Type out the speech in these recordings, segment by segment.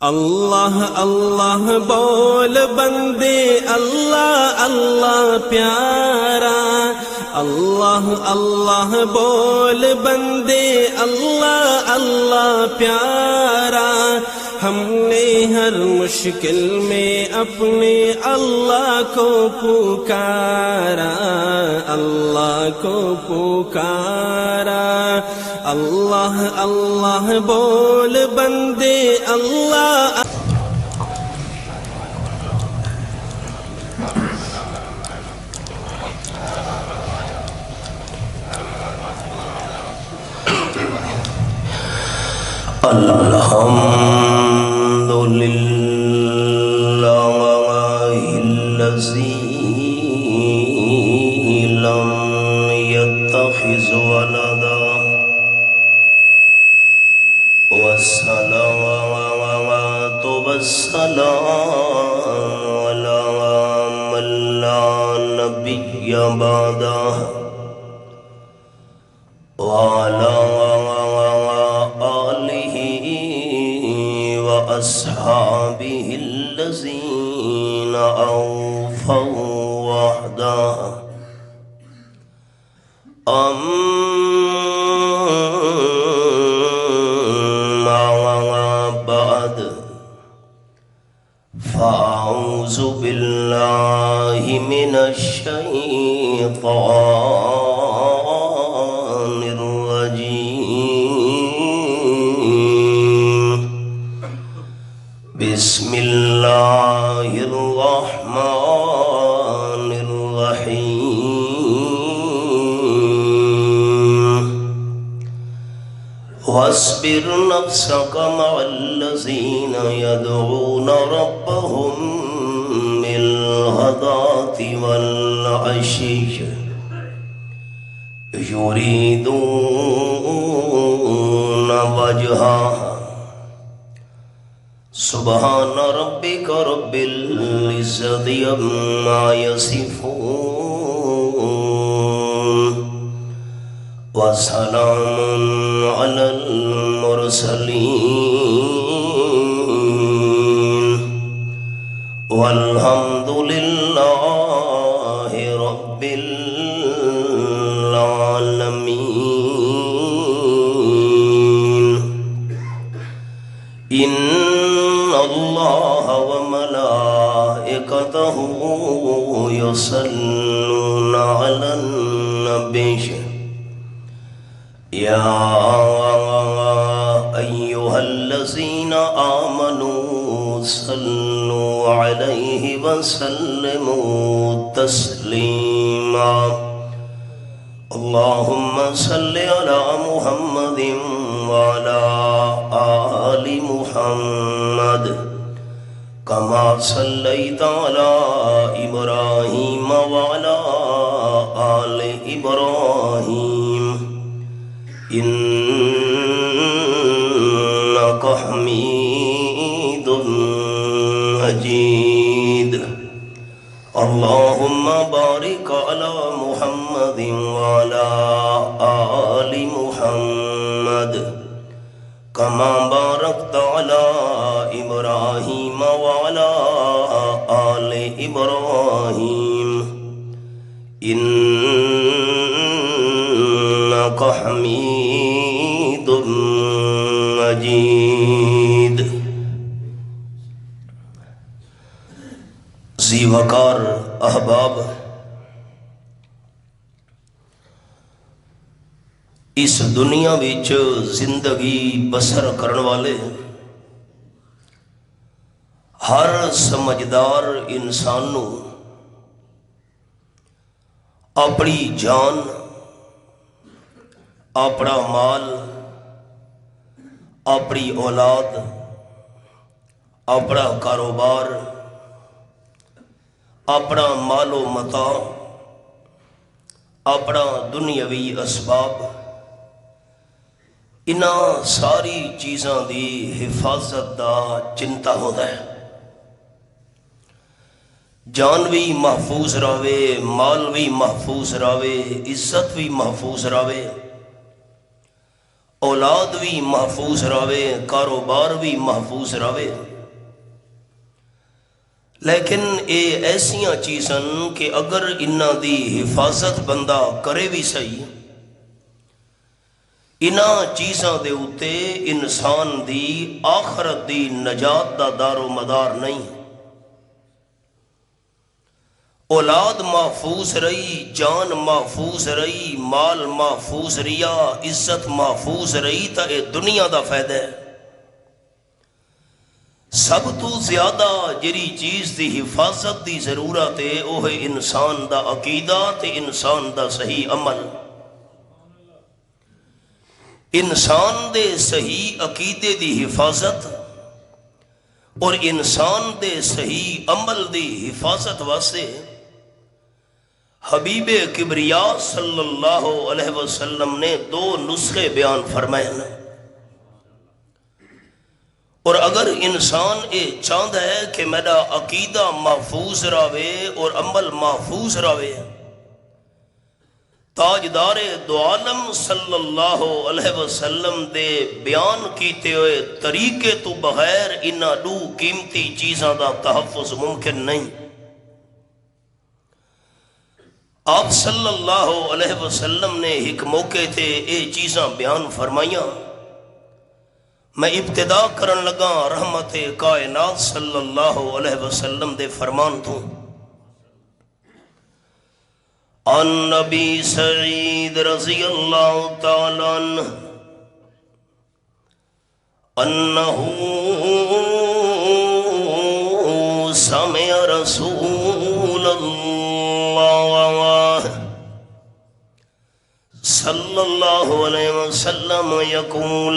اللہ اللہ بول بندے اللہ اللہ پیارا، اللہ اللہ بول بندے اللہ اللہ پیارا، ہم نے ہر مشکل میں اپنے اللہ کو پکارا، اللہ کو پکارا، اللہ اللہ بول بندے اللہ۔ الحمد لله الذي لم يتخذ ولدا، والصلاة والسلام على من لا نبي بعده، وعلى وأصحابه الذين أوفوا وحده، أما بعد، فأعوذ بالله من الشيطان الرجيم، بسم الله الرحمن الرحيم، واصبر نفسك مع الذين يدعون ربهم بالغداة والعشي يريدون وجهه، سبحان ربك رب العزة عما يصفون، وسلام على المرسلين، والحمد لله رب العالمين. إن الله وملائكته يصلون على النبي، يا أيها الذين آمنوا صلوا عليه وسلموا تسليما. اللهم صل على محمد وعلى آل محمد كما صليت على إبراهيم وعلى آل إبراهيم إنك حميد مجيد. اللهم بارك على محمد وعلى آل محمد كما باركت على إبراهيم وعلى آل إبراهيم إنك حميد مجيد. ذی وقار احباب، اس دنیا وچ زندگی بسر کرن والے ہر سمجھدار انسان نو اپنی جان، اپنا مال، اپنی اولاد، اپنا کاروبار، اپنا مال و متاع، اپنا دنیاوی اسباب، انہاں ساری چیزاں دی حفاظت دا چنتا ہوتا ہے. جان بھی محفوظ رہے، مال بھی محفوظ رہے، عزت بھی محفوظ رہے، اولاد بھی محفوظ رہے، کاروبار بھی محفوظ رہے۔ لیکن یہ ایسیاں چیزاں کہ اگر انہاں دی حفاظت بندہ کرے بھی صحیح، انہاں چیزاں دے اتے انسان دی آخرت دی نجات دا دار و مدار نہیں۔ اولاد محفوظ رہی، جان محفوظ رہی، مال محفوظ رہیا، عزت محفوظ رہی تا اے دنیا دا فائدہ ہے۔ سب تو زیادہ جری چیز دی حفاظت دی ضرورت ہے وہ ہے انسان دا عقیدہ تے انسان دا صحیح عمل۔ انسان دے صحیح عقیدے دی حفاظت اور انسان دے صحیح عمل دی حفاظت واسطے حبیب کبریا صلی اللہ علیہ وسلم نے 2 نسخے بیان فرمائے ہیں۔ اور اگر انسان یہ چاہتا ہے کہ میرا عقیدہ محفوظ رہے اور عمل محفوظ رہے، تاجدار دو عالم صلی اللہ علیہ وسلم دے بیان کیتے ہوئے طریقے تو بغیر انہاں 2 قیمتی چیزاں دا تحفظ ممکن نہیں۔ آپ صلی اللہ علیہ وسلم نے ایک موقع تے یہ چیزاں بیان فرمائیاں۔ میں ابتدا کرن لگا رحمت کائنات صلی اللہ علیہ وسلم دے فرمان تو۔ عن نبی سعید رضی اللہ تعالیٰ عنہ انہو سمع رسول اللہ صلی اللہ علیہ وسلم یقول،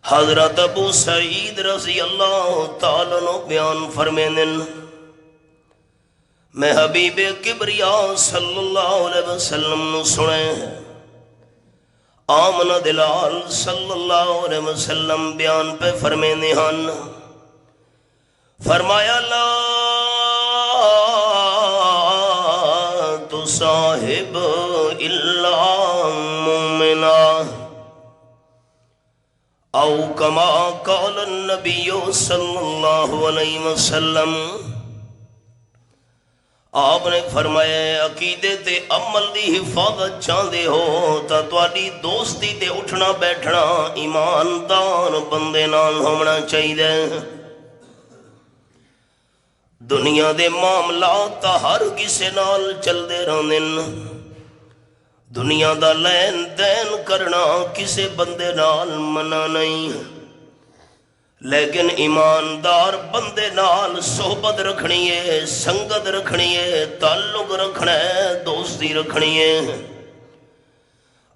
حضرت ابو سعید رضی اللہ تعالیٰ عنہ بیان فرمینن، میں حبیب کبریا صلی اللہ علیہ وسلم نو سنے، آمنہ دلال صلی اللہ علیہ وسلم بیان پہ فرمینے ہن، فرمایا لا تصاحب الا مومنا، او کما قال النبی صلی اللہ علیہ وسلم۔ آپ نے فرمایا عقیدے تے عمل دی حفاظت چاہتے ہو تا تواڈی دوستی تے اٹھنا بیٹھنا ایماندار بندے نال ہونا چاہیے۔ دنیا دے معاملات تا ہر کسے نال چلدے رہندن، دنیا دا لین دین کرنا کسے بندے نال منع نہیں، لیکن ایماندار بندے نال صحبت رکھنی ہے، سنگت رکھنی ہے، تعلق رکھنا ہے، دوستی رکھنی ہے۔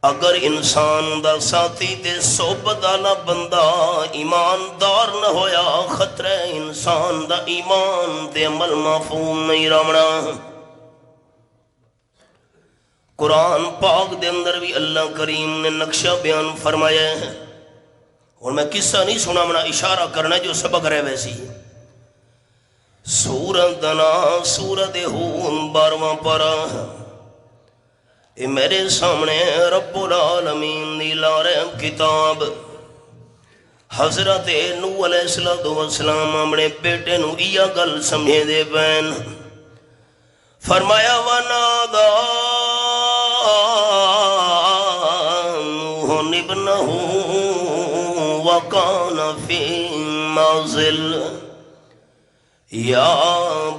اگر انسان دا ساتھی تے صحبت والا بندہ ایماندار نہ ہویا، خطرہ انسان دا ایمان تے عمل محفوظ نہیں رہنا۔ قرآن پاک دے اندر بھی اللہ کریم نے نقشہ بیان فرمایا ہے، اور میں قصہ نہیں سنا، منا اشارہ کرنا جو سبق رہے ویسی۔ سورۃ دنا سورۃ ہود 12واں پارہ، یہ میرے سامنے رب العالمین دی لارب کتاب۔ حضرت نوح علیہ السلام اپنے بیٹے نو یہ گل سمجھے دے پین، فرمایا ونادا نوح ابنہ وکان فی معزل یا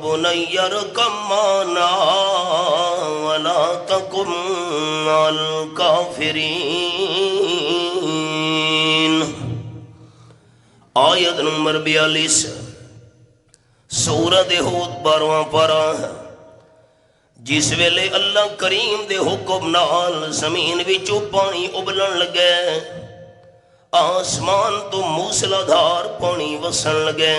بنی ارکب معنا ولا تکن مع الکافرین۔ آیت نمبر 42 سورۃ ہود 12واں پارہ۔ جس ویلے اللہ کریم دے حکم نال زمین وچوں پانی ابلن لگے، آسمان تو موسلادھار پانی وسن لگے،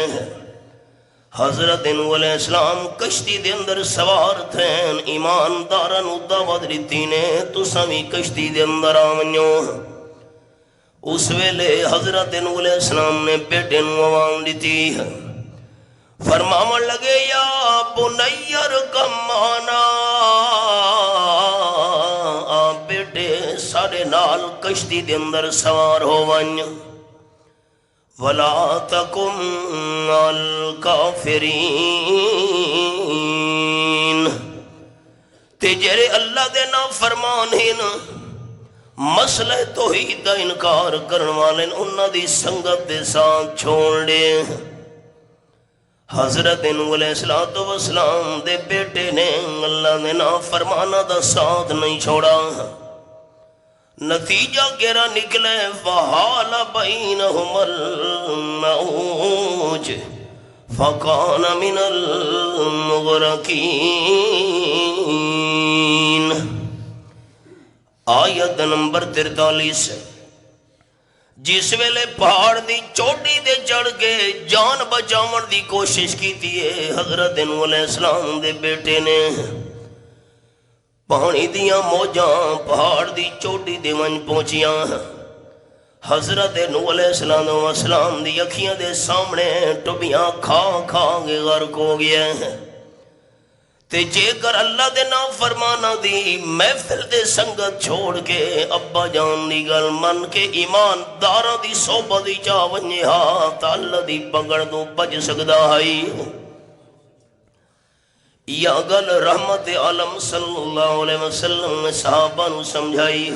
حضرت نوح علیہ السلام کشتی دے اندر سوار تھے، ایمانداراں نو دعوت دتی نے تساں وی کشتی دے اندر آونیو۔ اس ویلے حضرت نوح علیہ السلام نے بیٹے نو آواز دتی، فرماون لگے یا بنی ارکب معنا، بیٹے سارے نال کشتی دے اندر سوار ہو ون ولا تکم مع الکافرین تے جڑے اللہ دے نافرمان ہیں مسئلہ توحید دا انکار کرن والے انہاں دی سنگت دے ساتھ چھوڑ دے حضرت نوح علیہ السلام دے بیٹے نے اللہ نے نافرمانہ دا ساتھ نہیں چھوڑا نتیجہ گہرا نکلے وحال بینہم الموج فکان من المغرقین آیت نمبر 43 جس ویلے پہاڑ دی چوٹی دے چڑھ کے جان بچاون دی کوشش کی تھی حضرت نوح علیہ السلام دے بیٹے نے پانی دیاں موجاں پہاڑ دی چوٹی دے ون پہنچیاں حضرت نوح علیہ السلام دی اکھیاں دے سامنے ٹبیاں کھا کھا کے غرق ہو گیا تے جے کر اللہ دے نافرمانہ دی محفل دے سنگت چھوڑ کے ابا جان دی گل من کے ایمان داراں دی صحبت دی چا ونجے ہاں تا اللہ دی پکڑ تو بچ سکدا ہے یا گل رحمت عالم صلی اللہ علیہ وسلم نے صحابہ نو سمجھائی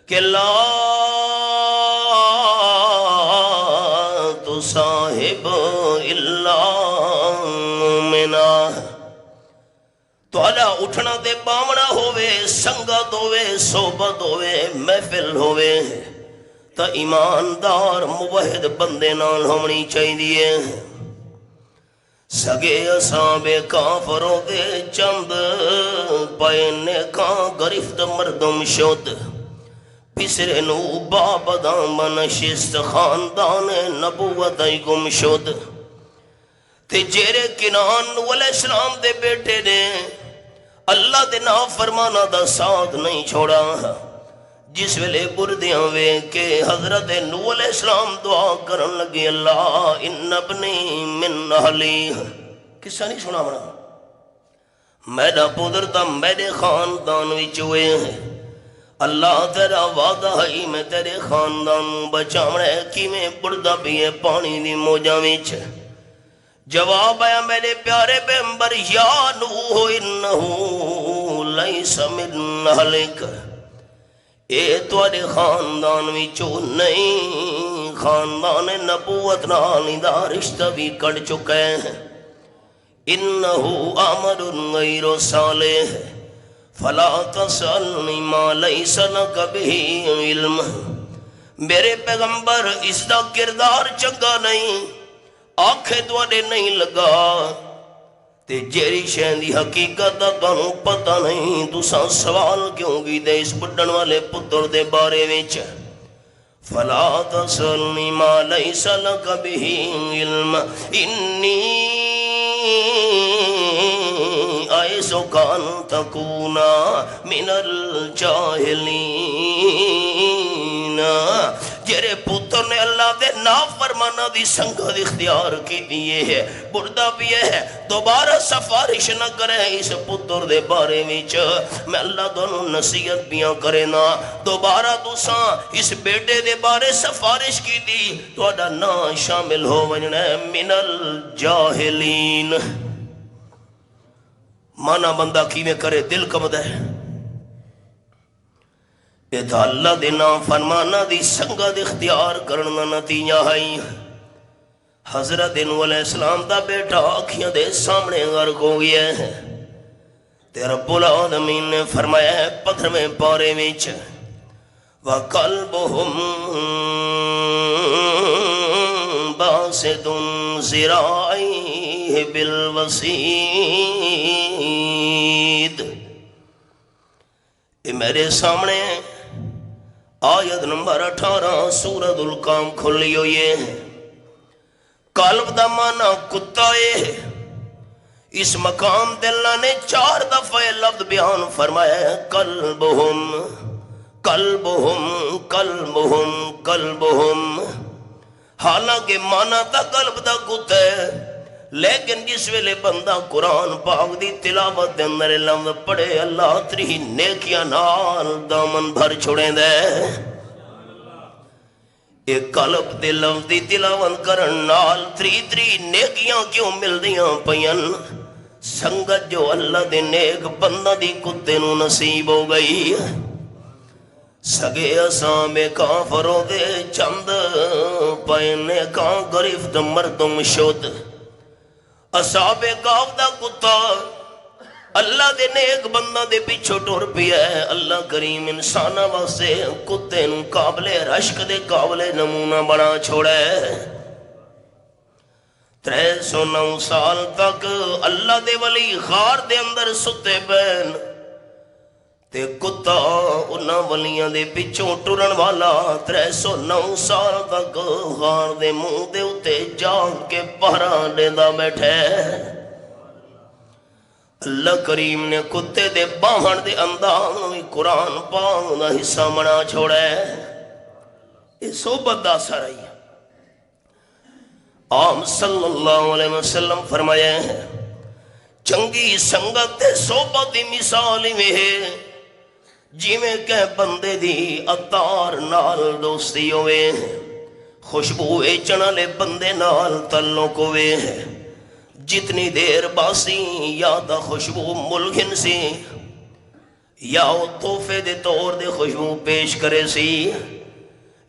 کہ لا تصاحب الا مؤمنا تو اللہ اٹھنا دے باونا ہوئے سنگت ہوئے صحبت ہوئے محفل ہوئے تا ایماندار موحد بندے نال ہونی چاہیے سگے اصحاب کافروں دے چند پائنے کا گرفت مردم شد پسرے نو باب دامن شست خاندان نبوت گم شد تے جیرے کنان علیہ السلام دے بیٹے نے اللہ دے نافرمانہ دا ساتھ نہیں چھوڑا جس ویلے بردیاں وے کہ حضرت نوح علیہ السلام دعا کرن لگی اللہ ان ابنی من اہلی قصہ نہیں سنا بنا میرا پودر تا میرے خاندان وچ ہوئے ہیں اللہ تیرا وعدہ ہے میں تیرے خاندان بچاونے کی میں بردہ بھی ہے پانی دی موجاں وچ جواب آیا میرے پیارے پیغمبر یا نوح انہو لیس من اہلک اے توڑے خاندان وچوں نہیں خاندان نبوت نال دا رشتہ بھی کٹ چکے ہیں انہو عمل غیر صالح فلا تسألنی ما لیس لک بہ علم میرے پیغمبر اس دا کردار چنگا نہیں آنکھیں دوڑے نہیں لگا تے جیری شہن دی حقیقت دا تانوں پتہ نہیں تساں سوال کیوں گی دے اس بڑھن والے پتر دے بارے وچ فلا تسألنی ما لیس لک بہ علم انی ایسو کان تکونا من الجاہلین جیرے پتر نے اللہ دے نافرمانہ دی سنگت اختیار کی دیئے ہے بردہ بھی ہے دوبارہ سفارش نہ کرے اس پتر دے بارے وچ میں اللہ دونوں نصیحت بیاں کرے نا دوبارہ دوساں اس بیٹے دے بارے سفارش کی دی تو اڈا نا شامل ہو ونجنے من الجاہلین مانا بندہ کیویں کرے دل کمد ہے یہ تھا اللہ دے نافرمانہ دی سنگت اختیار کرنا نتیجہ ہے حضرت نوح علیہ السلام دا بیٹا آنکھیاں دے سامنے غرق ہو گیا ہے تے رب العالمین نے فرمایا ہے 15ویں پارے وچ وَقَلْبُهُمْ بَاسِطٌ ذِرَاعَيْهِ بِالْوَسِيدِ یہ میرے سامنے آیت نمبر 18 سورۃ القام کھلی ہوئی ہے قلب دا مانا کتا ہے اس مقام تے اللہ نے 4 دفعہ لفظ بیان فرمایا ہے قلبہم قلبہم قلبہم قلبہم حالانکہ مانا تا قلب دا کتا ہے لیکن جس ویلے بندہ قرآن پاک دی تلاوت دے اندر لفظ پڑھے اللہ تری نیکیاں نال دامن بھر چھوڑیں دے ایک قلب دے لفظ دی تلاوت کرن نال تری نیکیاں کیوں مل دیاں پین سنگت جو اللہ دے نیک بندہ دی کتے نو نصیب ہو گئی سگے اسام کافروں دے چند پائنے کان گرفت مردم شد اصحاب کاف دا کتا اللہ دے نیک بندہ دے پیچھو ٹور پیا ہے اللہ کریم انسانہ واسے کتے نو قابل رشک دے قابل نمونہ بنا چھوڑا ہے 309 سال تک اللہ دے ولی غار دے اندر ستے بین تے کتا انہاں ولیاں دے پیچھوں ٹرن والا 309 سال تک غار دے منہ دے اتے جان کے پہرا دیندہ بیٹھے اللہ کریم نے کتے دے باہن دے انداز میں قرآن پاک دا حصہ بنا چھوڑا ہے یہ صحبت دا اثر ہے آپ صلی اللہ علیہ وسلم فرمایا ہے چنگی سنگت تے صحبت دی مثال میں ہے جی میں کہ بندے دی اتار نال دوستی ہوئے خوشبو ایچنا لے بندے نال تعلق ہوئے جتنی دیر باسی یا دا خوشبو ملگن سی یا وہ تحفے دے طور دے خوشبو پیش کرے سی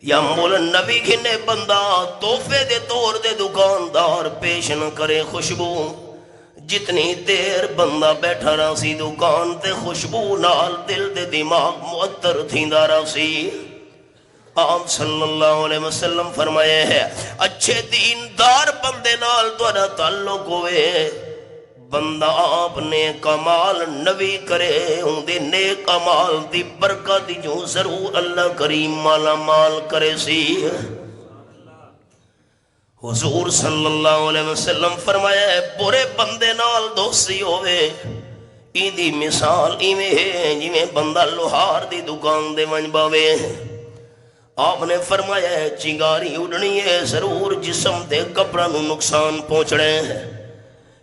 یا مول نبی گھنے بندہ تحفے دے طور دے دکاندار پیش نہ کرے خوشبو جتنی دیر بندہ بیٹھا رہا سی دکان تے خوشبو نال دل دے دماغ معطر تھیندہ رہا سی آپ صلی اللہ علیہ وسلم فرمائے ہیں اچھے دیندار بندے نال دوارا تعلق ہوئے بندہ آپ نے کمال نبی کرے ہوں دے نیک کمال دی برکت جو ضرور اللہ کریم مالا مال کرے سی حضور صلی اللہ علیہ وسلم فرمایا ہے برے بندے نال دوستی ہوئے ای دی مثال ایویں ہے جی میں بندہ لوہار دی دکان دے منجباوے آپ نے فرمایا ہے چنگاری اڑنی ہے ضرور جسم دے کپڑا نو نقصان پہنچنے ہیں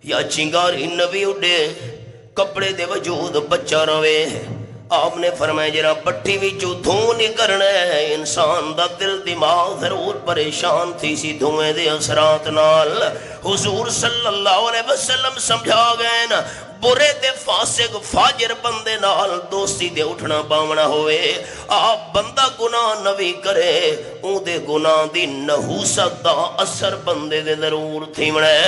یا چنگاری نبی اڑے کپڑے دے وجود بچہ روے آپ نے فرمایا جرا پٹھی بھی جو دھون نہیں کرنا ہے انسان دا دل دماغ ضرور پریشان تھی سی دھوئے دے اثرات نال حضور صلی اللہ علیہ وسلم سمجھا گئے نا برے دے فاسق فاجر بندے نال دوستی دے اٹھنا باونا ہوئے آپ بندہ گناہ نوی کرے اون دے گناہ دی نحوست دا اثر بندے دے ضرور تھی مڑے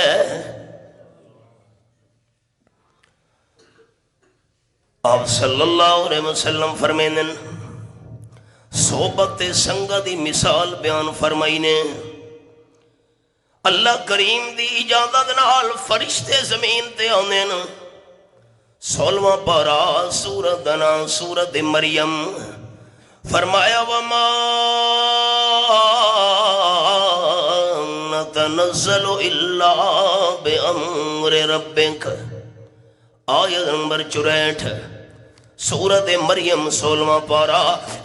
آپ صلی اللہ علیہ وسلم فرمینن صحبت سنگا دی مثال بیان فرمائینے اللہ کریم دی اجازت نال فرشتے زمین تے آنین 16واں پارا سورت دنا سورت مریم فرمایا وما نتنزل الا بامر ربک آیت نمبر 64 سورت مریم 16واں پارا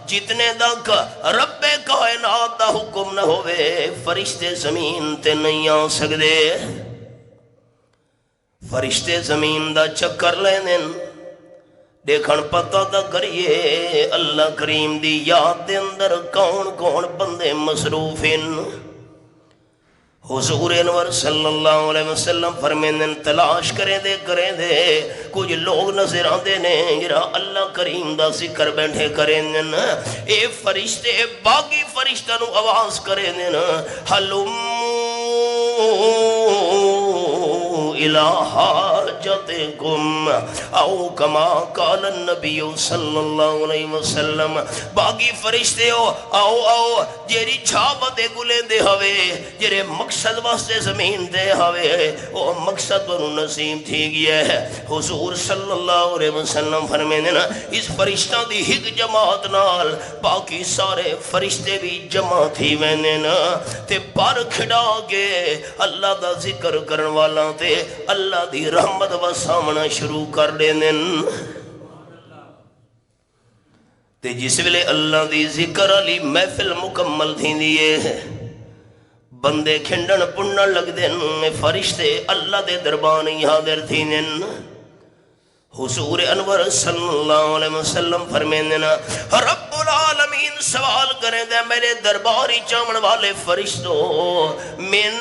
جتنے تک رب کائنات دا حکم نہ ہوئے فرشتے زمین تے نہیں آ سکدے فرشتے زمین دا چکر لینن دیکھن پتہ دا کریے اللہ کریم دی یاد دے اندر کون کون بندے مصروف ہیں حضور انور صلی اللہ علیہ وسلم فرمینن تلاش کریں دے کچھ لوگ نظر آندے نے جرا اللہ کریم دا ذکر بیٹھے کریں اے فرشتے باقی فرشتہ نو آواز کریں الہ حاجتکم او کما قال النبی صلی اللہ علیہ وسلم باقی فرشتے او جیری چھاپ دے گلے دے ہوئے جیرے مقصد واسطے زمین دے ہوئے وہ مقصد ونو نصیب تھی گیا ہے حضور صلی اللہ علیہ وسلم فرمینے نا اس فرشتہ دی ہک جماعت نال باقی سارے فرشتے بھی جمع تھی وینے نا تے پر کھڑا کے اللہ دا ذکر کرن والا تے اللہ دی رحمت و سامنا شروع کر دینن تے جس ویلے اللہ دی ذکر علی محفل مکمل تھی دیئے بندے کھنڈن پنڈن لگ دن فرشتے اللہ دے دربان حاضر تھینن حضور انور صلی اللہ علیہ وسلم فرمیندنا رب العالمین سوال کریں دے میرے درباری چامن والے فرشتوں من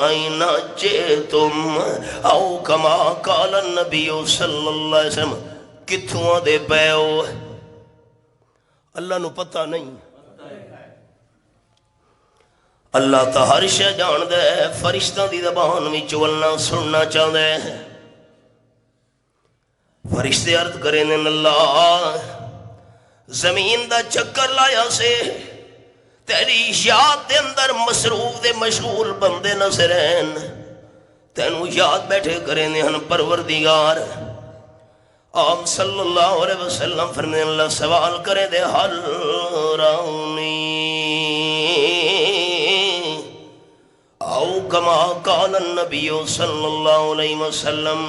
اینا جیتم او کما قال النبی صلی اللہ علیہ وسلم کتھوں دے پیو اللہ نو پتہ نہیں اللہ تا ہر شے جان دے فرشتہ دی زبان وچ ولنا سننا چاہندے فرشتے عرض کریں اللہ زمین دا چکر لایا سے تیری یاد دے اندر مصروف دے مشغول بندے نظر ہیں تینو یاد بیٹھے کریں ہن پروردگار آپ صلی اللہ علیہ وسلم فرمائے اللہ سوال کریں دے حل رونی او کما قال النبی صلی اللہ علیہ وسلم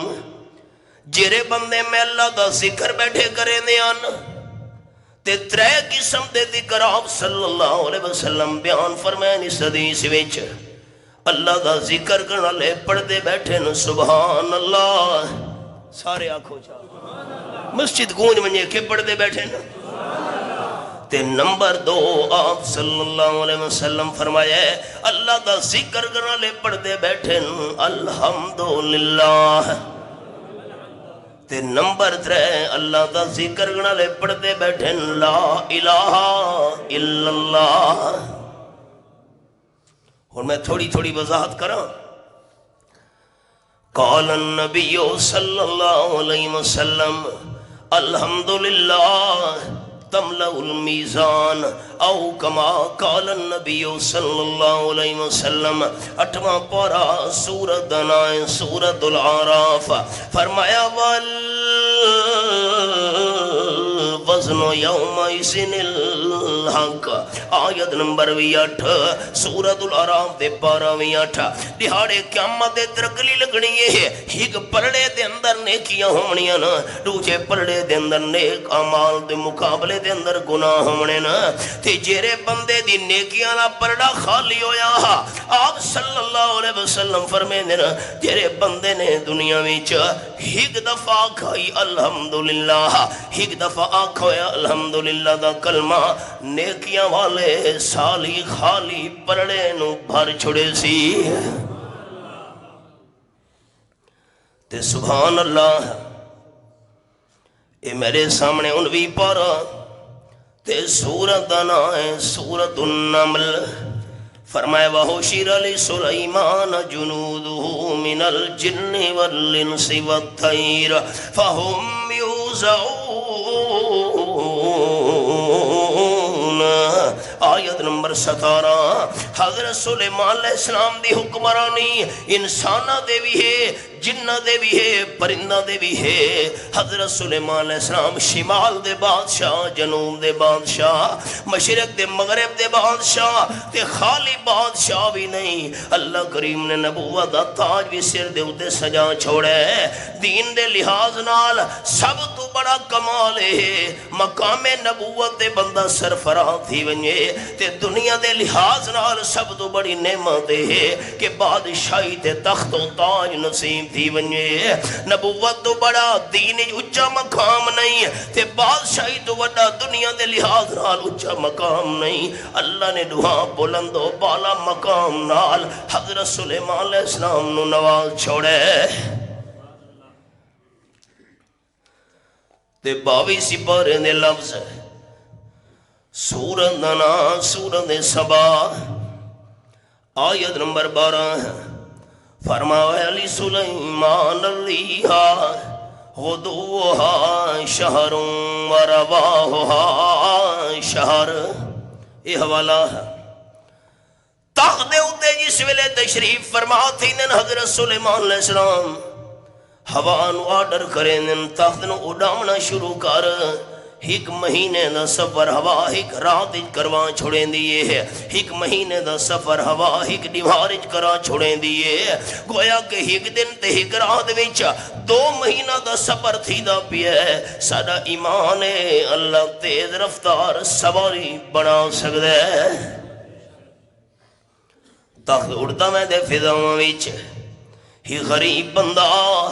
جیرے بندے میں اللہ دا ذکر بیٹھے کریں دیان تے ترے قسم دے ذکر آپ صلی اللہ علیہ وسلم بیان فرمائے اس حدیث وچ اللہ دا ذکر کرنا لے پڑھتے بیٹھے ن سبحان اللہ سارے آنکھوں چاہ مسجد گونج منجے کے پڑھتے بیٹھے ن تے نمبر 2 آپ صلی اللہ علیہ وسلم فرمایا ہے اللہ دا ذکر کرنا لے پڑھتے بیٹھے ن الحمدللہ تے نمبر 3 اللہ دا ذکر کرنا لے پڑھتے بیٹھے ن لا الہ الا اللہ اور میں تھوڑی تھوڑی وضاحت کراں قال النبی صلی اللہ علیہ وسلم الحمدللہ تملأ المیزان او کما قال النبی صلی اللہ علیہ وسلم 8واں پارہ سورۃ دنائے سورۃ الاعراف فرمایا وزن یومئذ الحق آیت نمبر 8 سورۃ الاعراف دے 12 دہاڑے قیامت دے ترکلی لگنی ہے ایک پلڑے دے اندر نیکیاں ہونیاں نا دوجے پلڑے دے اندر نیک اعمال دے مقابلے دے اندر گناہ ہونے نا تے جیرے بندے دی نیکیاں نا پلڑا خالی ہویا آپ صلی اللہ علیہ وسلم فرمیندے نا جیرے بندے نے دنیا وچ ایک دفعہ کھائی الحمدللہ ایک دفعہ آکھویا الحمدللہ دا کلمہ نیکیاں والے سالی خالی پلڑے نو بھر چھڑے سی تے سبحان اللہ اے میرے سامنے 19 پارہ تے سورۃ دنائے سورۃ النمل فرمائے وَحُشِرَ لِسُلَيْمَانَ جُنُودُهُ مِنَ الْجِنِّ وَالْإِنسِ وَالطَّيْرِ فَهُمْ يُوزَعُونَ آیت نمبر 17 حضرت سلیمان علیہ السلام دی حکمرانی انسانہ دے بھی ہے جنہ دے بھی ہے پرندہ دے بھی ہے حضرت سلیمان علیہ السلام شمال دے بادشاہ جنوب دے بادشاہ مشرق دے مغرب دے بادشاہ تے خالی بادشاہ بھی نہیں اللہ کریم نے نبوت دا تاج بھی سر دے اتے سجا چھوڑے دین دے لحاظ نال سب تو بڑا کمال ہے مقام نبوت دے بندہ سرفراز تھی ونجے تے دنیا دے لحاظ نال سب تو بڑی نعمت ہے کہ بادشاہی تے تخت و تاج نصیب تھی ونجے نبوت تو بڑا دین اچھا مقام نہیں تے بادشاہی تو بڑا دنیا دے لحاظ نال اچھا مقام نہیں اللہ نے دعا بلند و بالا مقام نال حضرت سلیمان علیہ السلام نو نواز چھوڑے تے 22 سپارے نے لفظ سورۃ دنا سورۃ سبا آیت نمبر 12 فرمایا علی سلیمان الریحا غدوہا شہر ورواہا شہر یہ حوالہ ہے تخت دے اتے جس ویلے تشریف فرما تھی حضرت سلیمان علیہ السلام ہوا نو آرڈر کریں تخت نو اڈامنا شروع کر ایک مہینے دا سفر ہوا ایک رات کروان چھوڑیں دیئے ہے ایک مہینے دا سفر ہوا ایک دیوارج کرا چھوڑیں دیئے گویا کہ ایک دن تے ایک رات وچ 2 مہینہ دا سفر تھی دا پیے سادہ ایمان ہے اللہ تیز رفتار سواری بنا سکتے تخت اڑتا میں دے فضاواں وچ ہی غریب بندہ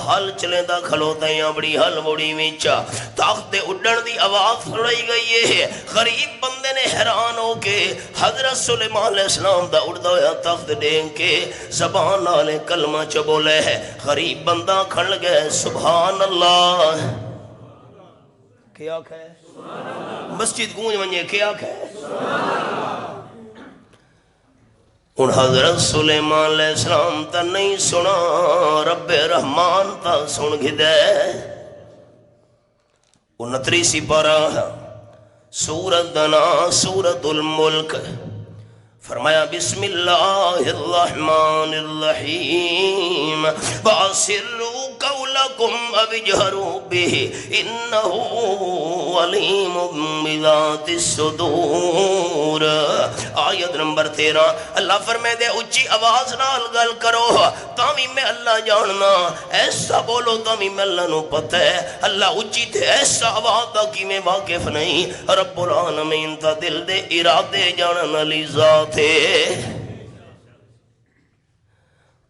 ہل چلے دا کھلوتا یا بڑی ہل بڑی وچا تخت دے اڈن دی آواز سنائی گئی ہے غریب بندے نے حیران ہو کے حضرت سلیمان علیہ السلام دا اڑدا ہویا تخت دیکھ کے زبان نال کلمہ چ بولے ہے غریب بندہ کھڑ گئے سبحان اللہ کیا کہے مسجد گونج ونجے کیا کہے ان حضرت سلیمان علیہ السلام تا نہیں سنا رب رحمان تا سن گھدے 29 پارہ سورت دنا سورت الملک فرمایا بسم اللہ الرحمن الرحیم وَأَسِرُّوا قَوْلَكُمْ أَوِ اجْهَرُوا بِهِ إِنَّهُ عَلِيمٌ بِذَاتِ الصُّدُورِ آیت نمبر 13 اللہ فرمائے دے اچھی آواز نال گل کرو تامی میں اللہ جاننا ایسا بولو تامی میں اللہ نو پتہ ہے اللہ اچھی تے ایسا آواز دا کی میں واقف نہیں رب العالمین تا دل دے ارادے جانن علی ذات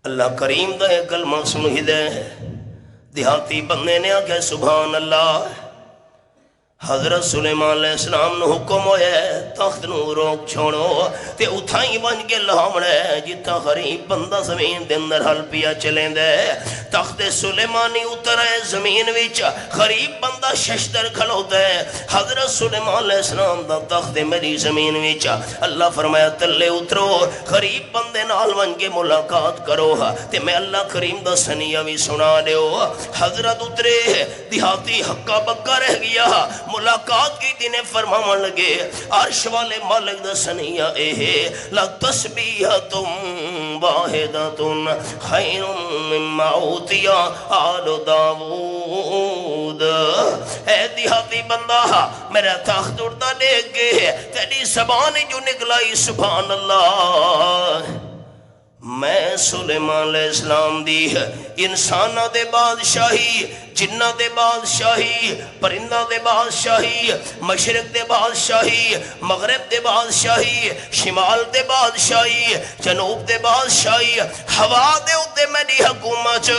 اللہ کریم دا ایک کلمہ سن ہی دے دیہاتی بندے نے آکے سبحان اللہ حضرت سلیمان علیہ السلام نے حکم ہوئے تخت نو روک چھوڑو تے اتھائی بن کے لہمڑے جتا غریب بندہ زمین دے اندر حل پیا چلیں دے تخت سلیمانی اترے زمین وچ غریب بندہ ششتر کھلو دے حضرت سلیمان علیہ السلام دا تخت میری زمین وچ اللہ فرمایا تلے اترو غریب بندے نال بن کے ملاقات کرو تے میں اللہ کریم دا سنیہ بھی سنا دیو حضرت اترے دیہاتی حقہ بکا رہ گیا ملاقات کی دینے فرماون لگے عرش والے مالک دا سنیہ اے لا تسبیحتم واحدتن خیر مما اوتیا آل داود اے دیہاتی بندہ میرا تخت اڑتا دیکھ کے تیری زبانی جو نکلائی سبحان اللہ میں سلیمان علیہ السلام دی انسانہ دے بادشاہی جنہ دے بادشاہی پرندہ دے بادشاہی مشرق دے بادشاہی مغرب دے بادشاہی شمال دے بادشاہی جنوب دے بادشاہی ہوا دے اتے میری حکومت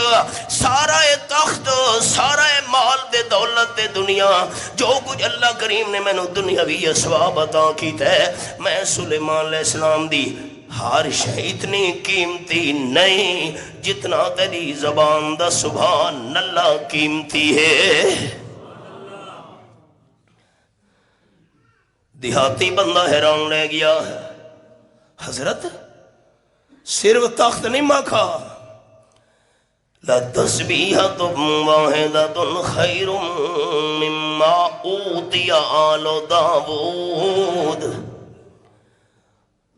سارا تخت سارا مال دے دولت دے دنیا جو کچھ اللہ کریم نے میں نے دنیاوی اسباب عطا کیتا ہے میں سلیمان علیہ السلام دی ہر شے اتنی قیمتی نہیں جتنا تیری زبان دا سبحان اللہ قیمتی ہے دیہاتی بندہ حیران رہ گیا حضرت صرف تخت نہیں مکھا لا تسبیحتم واحدتن خیر مما اوتی آل داود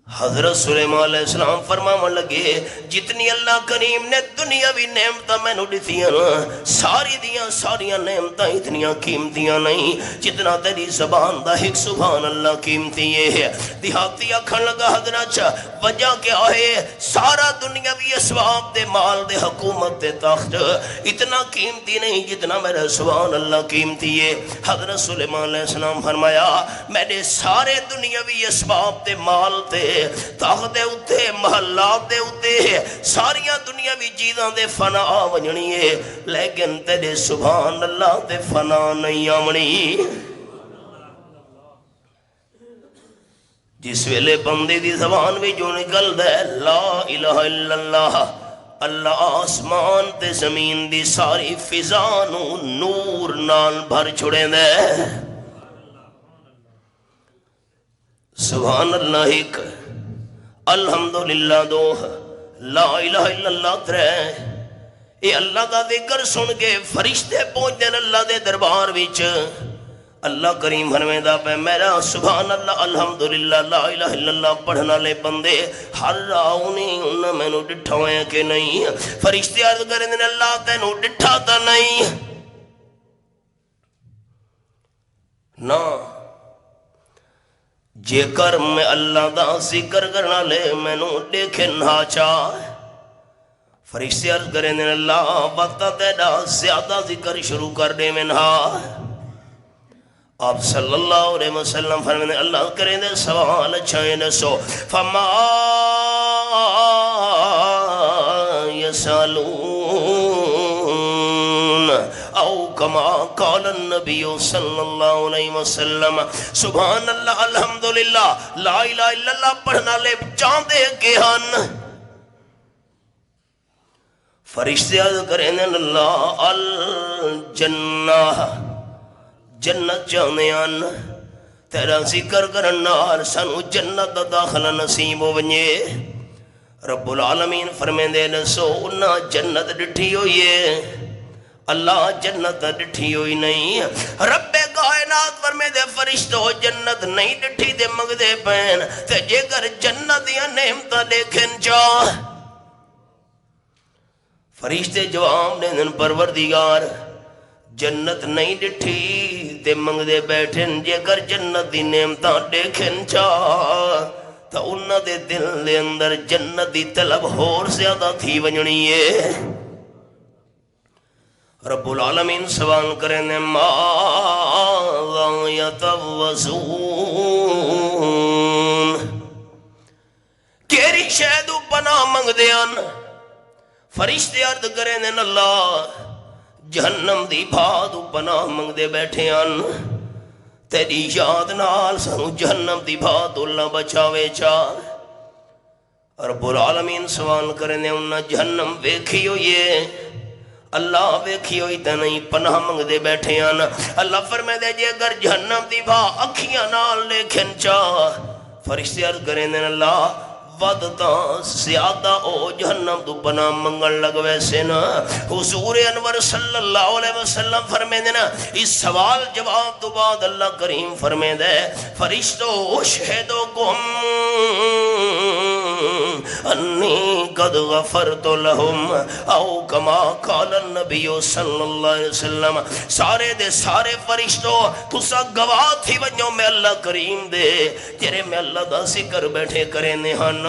حضرت سلیمان علیہ السلام فرماون لگے جتنی اللہ کریم نے دنیاوی نعمتاں میں نو دتیاں ساری دیاں ساریاں نعمتاں اتنیاں قیمتیاں نہیں جتنا تیری زبان دا ایک سبحان اللہ قیمتی ہے دیہاتی آکھن لگا حضرت وجہ کیا ہے سارا دنیاوی اسباب دے مال دے حکومت دے تخت اتنا قیمتی نہیں جتنا میرا سبحان اللہ قیمتی ہے حضرت سلیمان علیہ السلام فرمایا میں نے سارے دنیاوی اسباب دے مال تے تخت دے اتے محلات دے اتے ساریاں دنیاوی چیزاں دے فنا ونجنی ہے لیکن تیرے سبحان اللہ دے فنا نہیں آمنی جس ویلے بندے دی زبان بھی جو نکل دے لا الہ الا اللہ اللہ آسمان تے زمین دی ساری فضانو نور نال بھر چھڑے دے سبحان اللہ ایک الحمدللہ دو لا الہ الا اللہ ترے اے اللہ دا ذکر سن کے فرشتے پہنچ دین اللہ دے دربار وچ اللہ کریم فرمیدا پہ میرا سبحان اللہ الحمدللہ لا الہ الا اللہ پڑھنا لے بندے ہر راؤنی انہاں میں نو ڈٹھا ہوئے کہ نہیں فرشتے عرض کریں دن اللہ تے نو ڈٹھا تا نہیں نا جے کر میں اللہ دا ذکر کرنا لے میں نو دیکھے نہ چاہ فرشتے عرض کریں دن اللہ وقت تیڑا زیادہ ذکر شروع کر دے میں نہ آپ صلی اللہ علیہ وسلم فرمائے اللہ کریں دے سوال اچھائیں نسو فما ينالون او كما قال النبي صلی اللہ علیہ وسلم۔ سبحان اللہ، الحمدللہ، لا الہ الا اللہ پڑھنا لے چاندے کے ہن۔ فرشتے عرض کریں اللہ الجنہ، جنت چاہنے ہیں، تیرا ذکر کرنا سانو جنت دا داخلہ نصیب ہو ونجے۔ رب العالمین فرمیں دے نسو انہا جنت ڈٹھی ہوئی ہے، اللہ جنت ڈٹھی ہوئی نہیں۔ رب کائنات فرمیں دے فرشتو جنت نہیں ڈٹھی دے مگ دے پین تے جے کر جنت یا نعمتہ دیکھن چاہ۔ فرشتے جواب نے دن پروردگار جنت نہیں ڈٹھی تے منگ دے بیٹھن، جے کر جنت دی نعمتہ دیکھن چاہ تا انہاں دے دل دے اندر جنت دی طلب اور زیادہ تھی ونجنی ہے۔ رب العالمین سوال کریں ماذا یتوزون، کیری شہدو پناہ منگ دیان۔ فرشتے عرض کریں اللہ جہنم دی بھادو پناہ منگ دے بیٹھے ان، تیری یاد نال سانو جہنم دی بھادو اللہ بچاوے چاہ۔ رب العالمین سوال کریں انہاں جہنم ویکھی ہوئی ہے، اللہ ویکھی ہوئی تے نہیں پناہ منگ دے بیٹھے ان۔ اللہ فرمائے دے جے اگر جہنم دی بھا اکھیاں نال لیکھن چاہ، فرشتے عرض کریں اللہ ودتا زیادہ او جہنم تو پناہ منگل لگ ویسے نا۔ حضور انور صلی اللہ علیہ وسلم فرمائے دینا اس سوال جواب تو بعد اللہ کریم فرمائے دے فرشتو شہدو کم انی قد غفرت لہم او کما قال النبی صلی اللہ علیہ وسلم۔ سارے دے سارے فرشتو تسا گواہ تھی ونجو میں اللہ کریم دے جرے میں اللہ دا ذکر بیٹھے کریں ہن،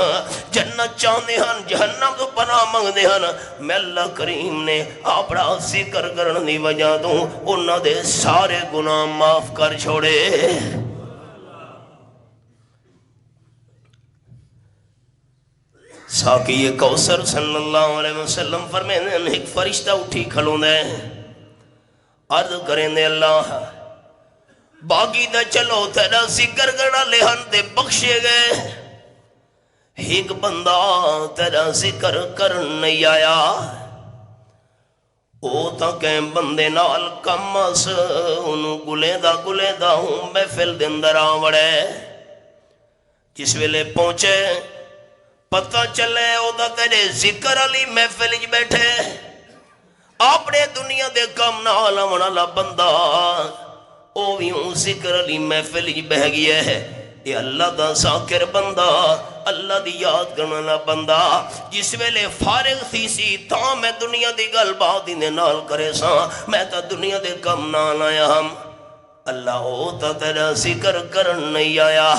جنت چاہنے ہن، جہنم تو پناہ منگ دے ہن، میں اللہ کریم نے اپنا ذکر کرن دی وجہ دوں انہاں دے سارے گناہ معاف کر چھوڑے۔ ساکی کوثر صلی اللہ علیہ وسلم فرمائے ایک فرشتہ اٹھی کھلوں دے عرض کریں دے اللہ باقی دا چلو تیرا ذکر کرنا لہن تے بخشے گئے، ایک بندہ تیرا ذکر کرن نہیں آیا، او تا کہیں بندے نال کم اس انہوں گلے دا ہوں محفل دن در آوڑے۔ جس ویلے پہنچے پتہ چلے او دا تیرے ذکر علی محفل اچ بیٹھے، اپنے دنیا دے کم نال آوڑا بندہ او بھی ہوں ذکر علی محفل اچ بہ گیا ہے۔ یہ اللہ دا ذاکر بندہ، اللہ دی یاد کرنا بندہ، جس ویلے فارغ تھی سی تاں میں دنیا دی گل بات دینے نال کرے ساں، میں تا دنیا دے کم نال آیا ہم۔ اللہ او تا تیرا ذکر کرن نہیں آیا،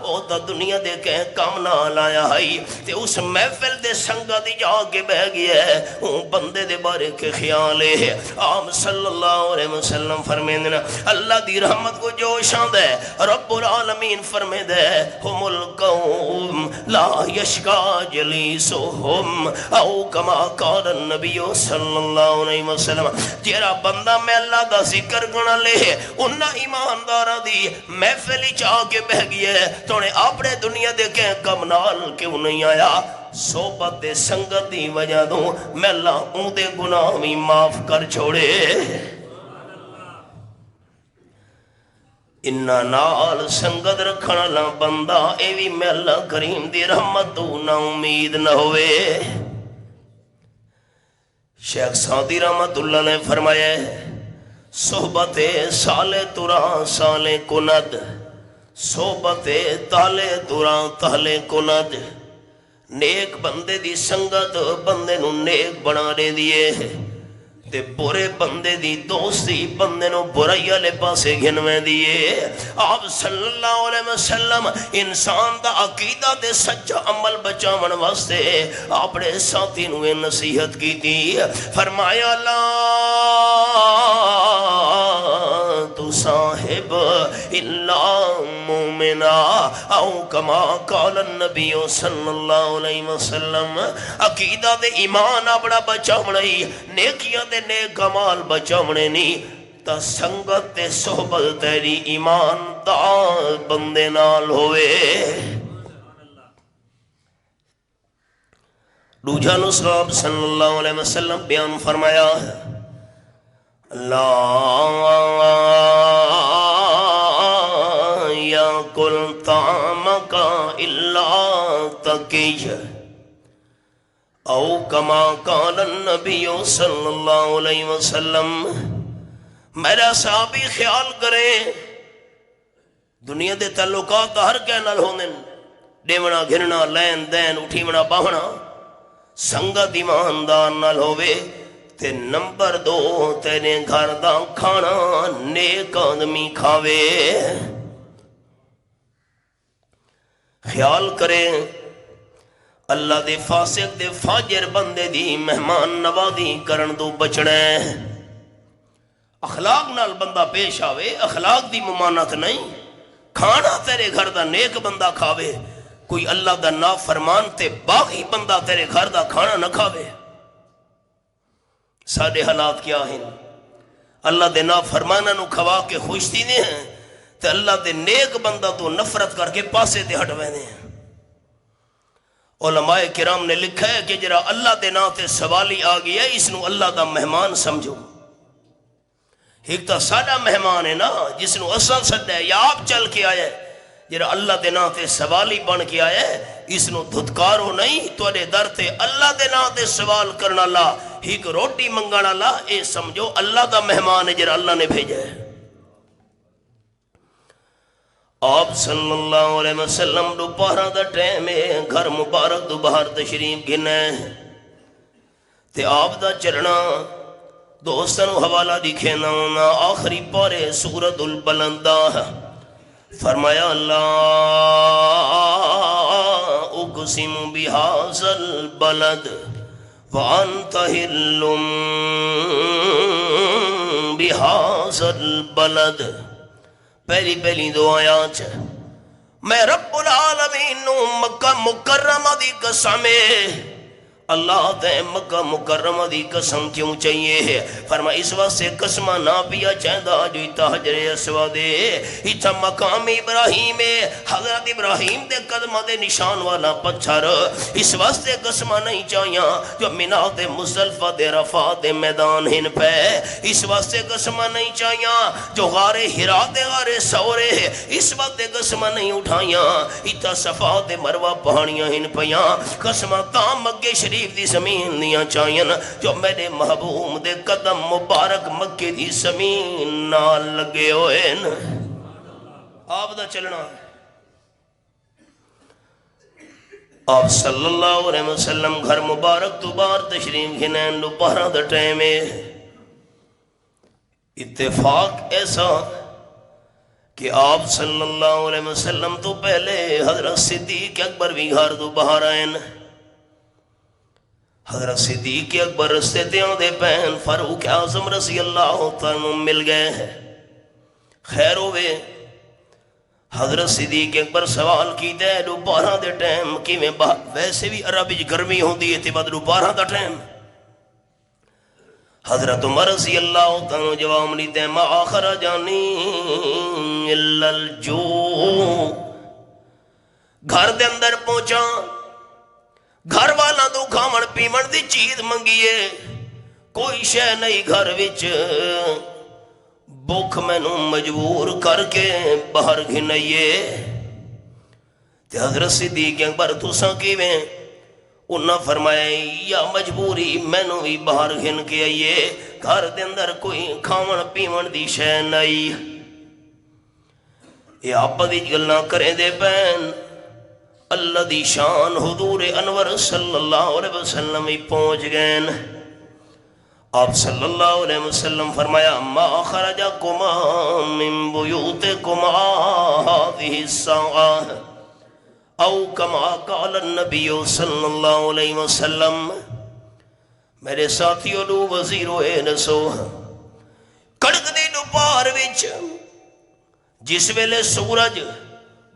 او تا دنیا دے کہیں کم نال آیا ہے، تے اس محفل دے سنگا دی جا کے بہ گیا ہے، اون بندے دے بارے کے خیالے ہے۔ آم صلی اللہ علیہ وسلم فرمین دینا اللہ دی رحمت کو جو شاند ہے، رب العالمین فرمین دے ہم القوم لا یشکا جلیسوہم او کما قال النبی صلی اللہ علیہ وسلم۔ جیرا بندہ میں اللہ دا ذکر کرنا لے انہا ایماندارہ دی محفلی چاہ کے بہ گیا ہے، تو نے اپنے دنیا دے کے کم نال کیوں نہیں آیا؟ صحبت دے سنگت دی وجہ دوں میں اللہ ان دے گناہ بھی معاف کر چھوڑے۔ انہا نال سنگت رکھنا لا بندہ اے بھی میں اللہ کریم دی رحمت تو نہ امید نہ ہوئے۔ شیخ سعدی رحمت اللہ نے فرمایا صحبت سالے تران سالے کند، صحبت تالے تران تالے کند۔ نیک بندے دی سنگت بندے نو نیک بنا دے دیئے، تے برے بندے دی دوستی بندے نو برائی والے پاسے گھنویں دیئے۔ آپ صلی اللہ علیہ وسلم انسان دا عقیدہ تے سچا عمل بچاون واسطے اپنے ساتھی نو نصیحت کی تھی، فرمایا لا تو صاحب الا مومنا او کما قال النبی صلی اللہ علیہ وسلم عقیدہ دے ایمان اپنا بچاونا ہی نیکیاں دے نیک کمال بچاونے نہیں تا سنگت تے صحبت تیری ایماندار بندے نال ہوئے دوجا نصراب صلی اللہ علیہ وسلم بیان فرمایا لا یاکل طعامک الا تقی او کما قال النبی صلی اللہ علیہ وسلم میرا صحابی خیال کریں دنیا دے تعلقات ہر کے نال ہوندے دیونا گھرنا لین دین اٹھیونا باہنا سنگت ایماندار نال ہوئے تے نمبر 2 تیرے گھر دا کھانا نیک آدمی کھاوے خیال کریں اللہ دے فاسق دے فاجر بندے دی مہمان نوازی کرن تو بچنا ہے اخلاق نال بندہ پیش آوے اخلاق دی ممانت نہیں کھانا تیرے گھر دا نیک بندہ کھاوے کوئی اللہ دا نافرمان تے باغی بندہ تیرے گھر دا کھانا نہ کھاوے ساڑے حالات کیا ہیں اللہ دے نافرمانہ نو کھوا کے خوش تھی نے ہیں تے اللہ دے نیک بندہ تو نفرت کر کے پاسے تے ہٹوے نے ہیں علماء کرام نے لکھا ہے کہ جرا اللہ دے نا تے سوالی آگئی ہے اس نو اللہ دا مہمان سمجھو ایک تا ساڑا مہمان ہے نا جس نو اصل سد ہے یا آپ چل کے آئے جرا اللہ دے نا تے سوالی بن کے آئے اس نو دھتکارو نہیں تو اڈے در تے اللہ دے نا تے سوال کرنا لا ایک روٹی منگانا لا اے سمجھو اللہ دا مہمان ہے جرا اللہ نے بھیجا ہے آپ صلی اللہ علیہ وسلم دوپہر دا ٹائم ہے گھر مبارک دوپہر تشریف گھنے تے آپ دا چرنا دوستانو حوالہ دکھے نا آخری پارے سورۃ البلندہ فرمایا اللہ اقسم بہذا البلد وانت حل بہذا البلد پہلی دو آیات میں رب العالمین مکہ مکرمہ دی قسمے اللہ تے مکہ مکرمہ دی قسم کیوں چاہیے ہے فرما اس وقت سے قسمہ نہ پیا چاہدہ جو ایتا حجر اسودے ایتا مقام ابراہیم حضرت ابراہیم دے قدمہ دے نشان والا پچھر اس وقت سے قسمہ نہیں چاہیاں جو منات مزدلفہ دے رفع دے میدان ہن پہ اس وقت سے قسمہ نہیں چاہیاں جو غار ہرا دے غار سورے اس وقت دے قسمہ نہیں اٹھائیاں ایتا صفا دے مروہ پہاڑیاں ہن پیاں قسمہ تام مکہ شریف دی زمین دیاں چاہیاں جو میرے محبوب دے قدم مبارک مکہ دی زمین نال لگے ہوئے آپ دا چلنا ہے آپ صلی اللہ علیہ وسلم گھر مبارک تو بار تشریف گھنین دوپہر دا ٹائم اتفاق ایسا کہ آپ صلی اللہ علیہ وسلم تو پہلے حضرت صدیق اکبر بھی گھر دوپہر آئین حضرت صدیق اکبر رستے دیاں دے پہن فاروق اعظم رضی اللہ تعالیٰ مل گئے ہیں خیر ہوئے حضرت صدیق اکبر سوال کی دے دوپہر دے ٹائم کی میں ویسے بھی عربی گرمی ہوں دی تھی بعد دوپہر دا ٹائم حضرت عمر رضی اللہ تعالیٰ جواب لی دے ما آخر جانی اللہ الجو گھر دے اندر پہنچا گھر والا تو کھامن پیمن دی چیز منگیے کوئی شے نہیں گھر وچ بھوک مینوں مجبور کر کے باہر گھنائیے تے حضرت صدیق اکبر تساں کیویں انہاں فرمایا یا مجبوری مینوں بھی باہر گھن کے آئیے گھر دے اندر کوئی کھاون پیمن دی شے نہیں یہ آپ دی گلاں کریں دے پین اللہ دی شان حضور انور صلی اللہ علیہ وسلم ہی پہنچ گئے آپ صلی اللہ علیہ وسلم فرمایا ما خرجکما من بیوتکما هذه الساعة او کما قال النبی صلی اللہ علیہ وسلم میرے ساتھیوں نو وزیرو اے نسو کڑک دی دوپہر وچ جس ویلے سورج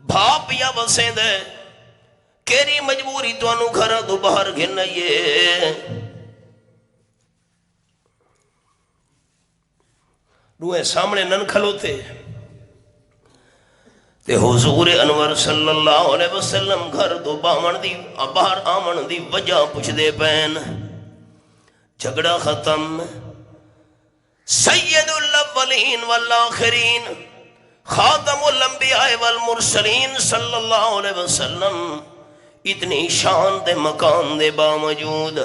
بھاپ یا وسیں دے کیری مجبوری تو انو گھر تو باہر گھنائیے دوئے سامنے نن کھلوتے تے حضور انور صلی اللہ علیہ وسلم گھر تو باہر آمن دی وجہ پوچھ دے پین جھگڑا ختم سید الاولین والآخرین خاتم الانبیاء والمرسلین صلی اللہ علیہ وسلم اتنی شان دے مقام دے باوجود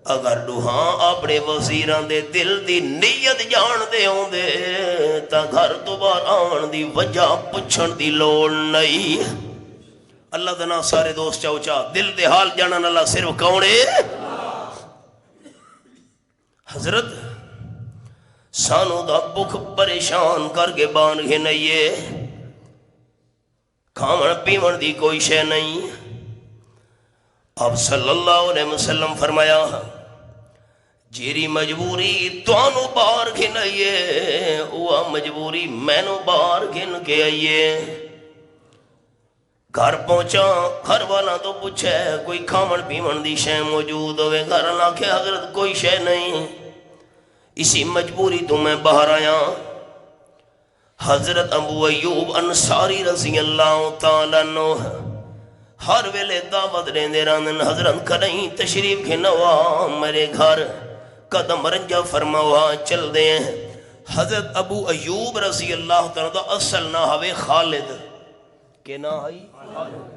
اگر دوہاں اپنے وزیران دے دل دی نیت جان دے ہوں دے تا گھر دوبار آن دی وجہ پچھن دی لوڑ نہیں اللہ دنا سارے دوست چاہو چاہ دل دے حال جانن اللہ صرف کونے حضرت سانو دا بکھ پریشان کر کے بان گھے نئیے کھامن پیمن دی کوئی شے نہیں اب صلی اللہ علیہ وسلم فرمایا جیری مجبوری توانو بار گھن آئیے وہ مجبوری میں نو بار گھن کے آئیے گھر پہنچا گھر والا تو پوچھے کوئی کھامن پیمن دی شے موجود ہوئے گھر اللہ کے حضرت کوئی شے نہیں اسی مجبوری تو میں باہر آیا حضرت ابو ایوب انصاری رضی اللہ تعالیٰ عنہ ہر ویلے دعوت رہندے راندن حضرت کدیں تشریف گھنوا میرے گھر قدم رنجا فرماوا چل دے حضرت ابو ایوب رضی اللہ تعالیٰ دا اصل نہ ہوئے خالد کہ نہ آئی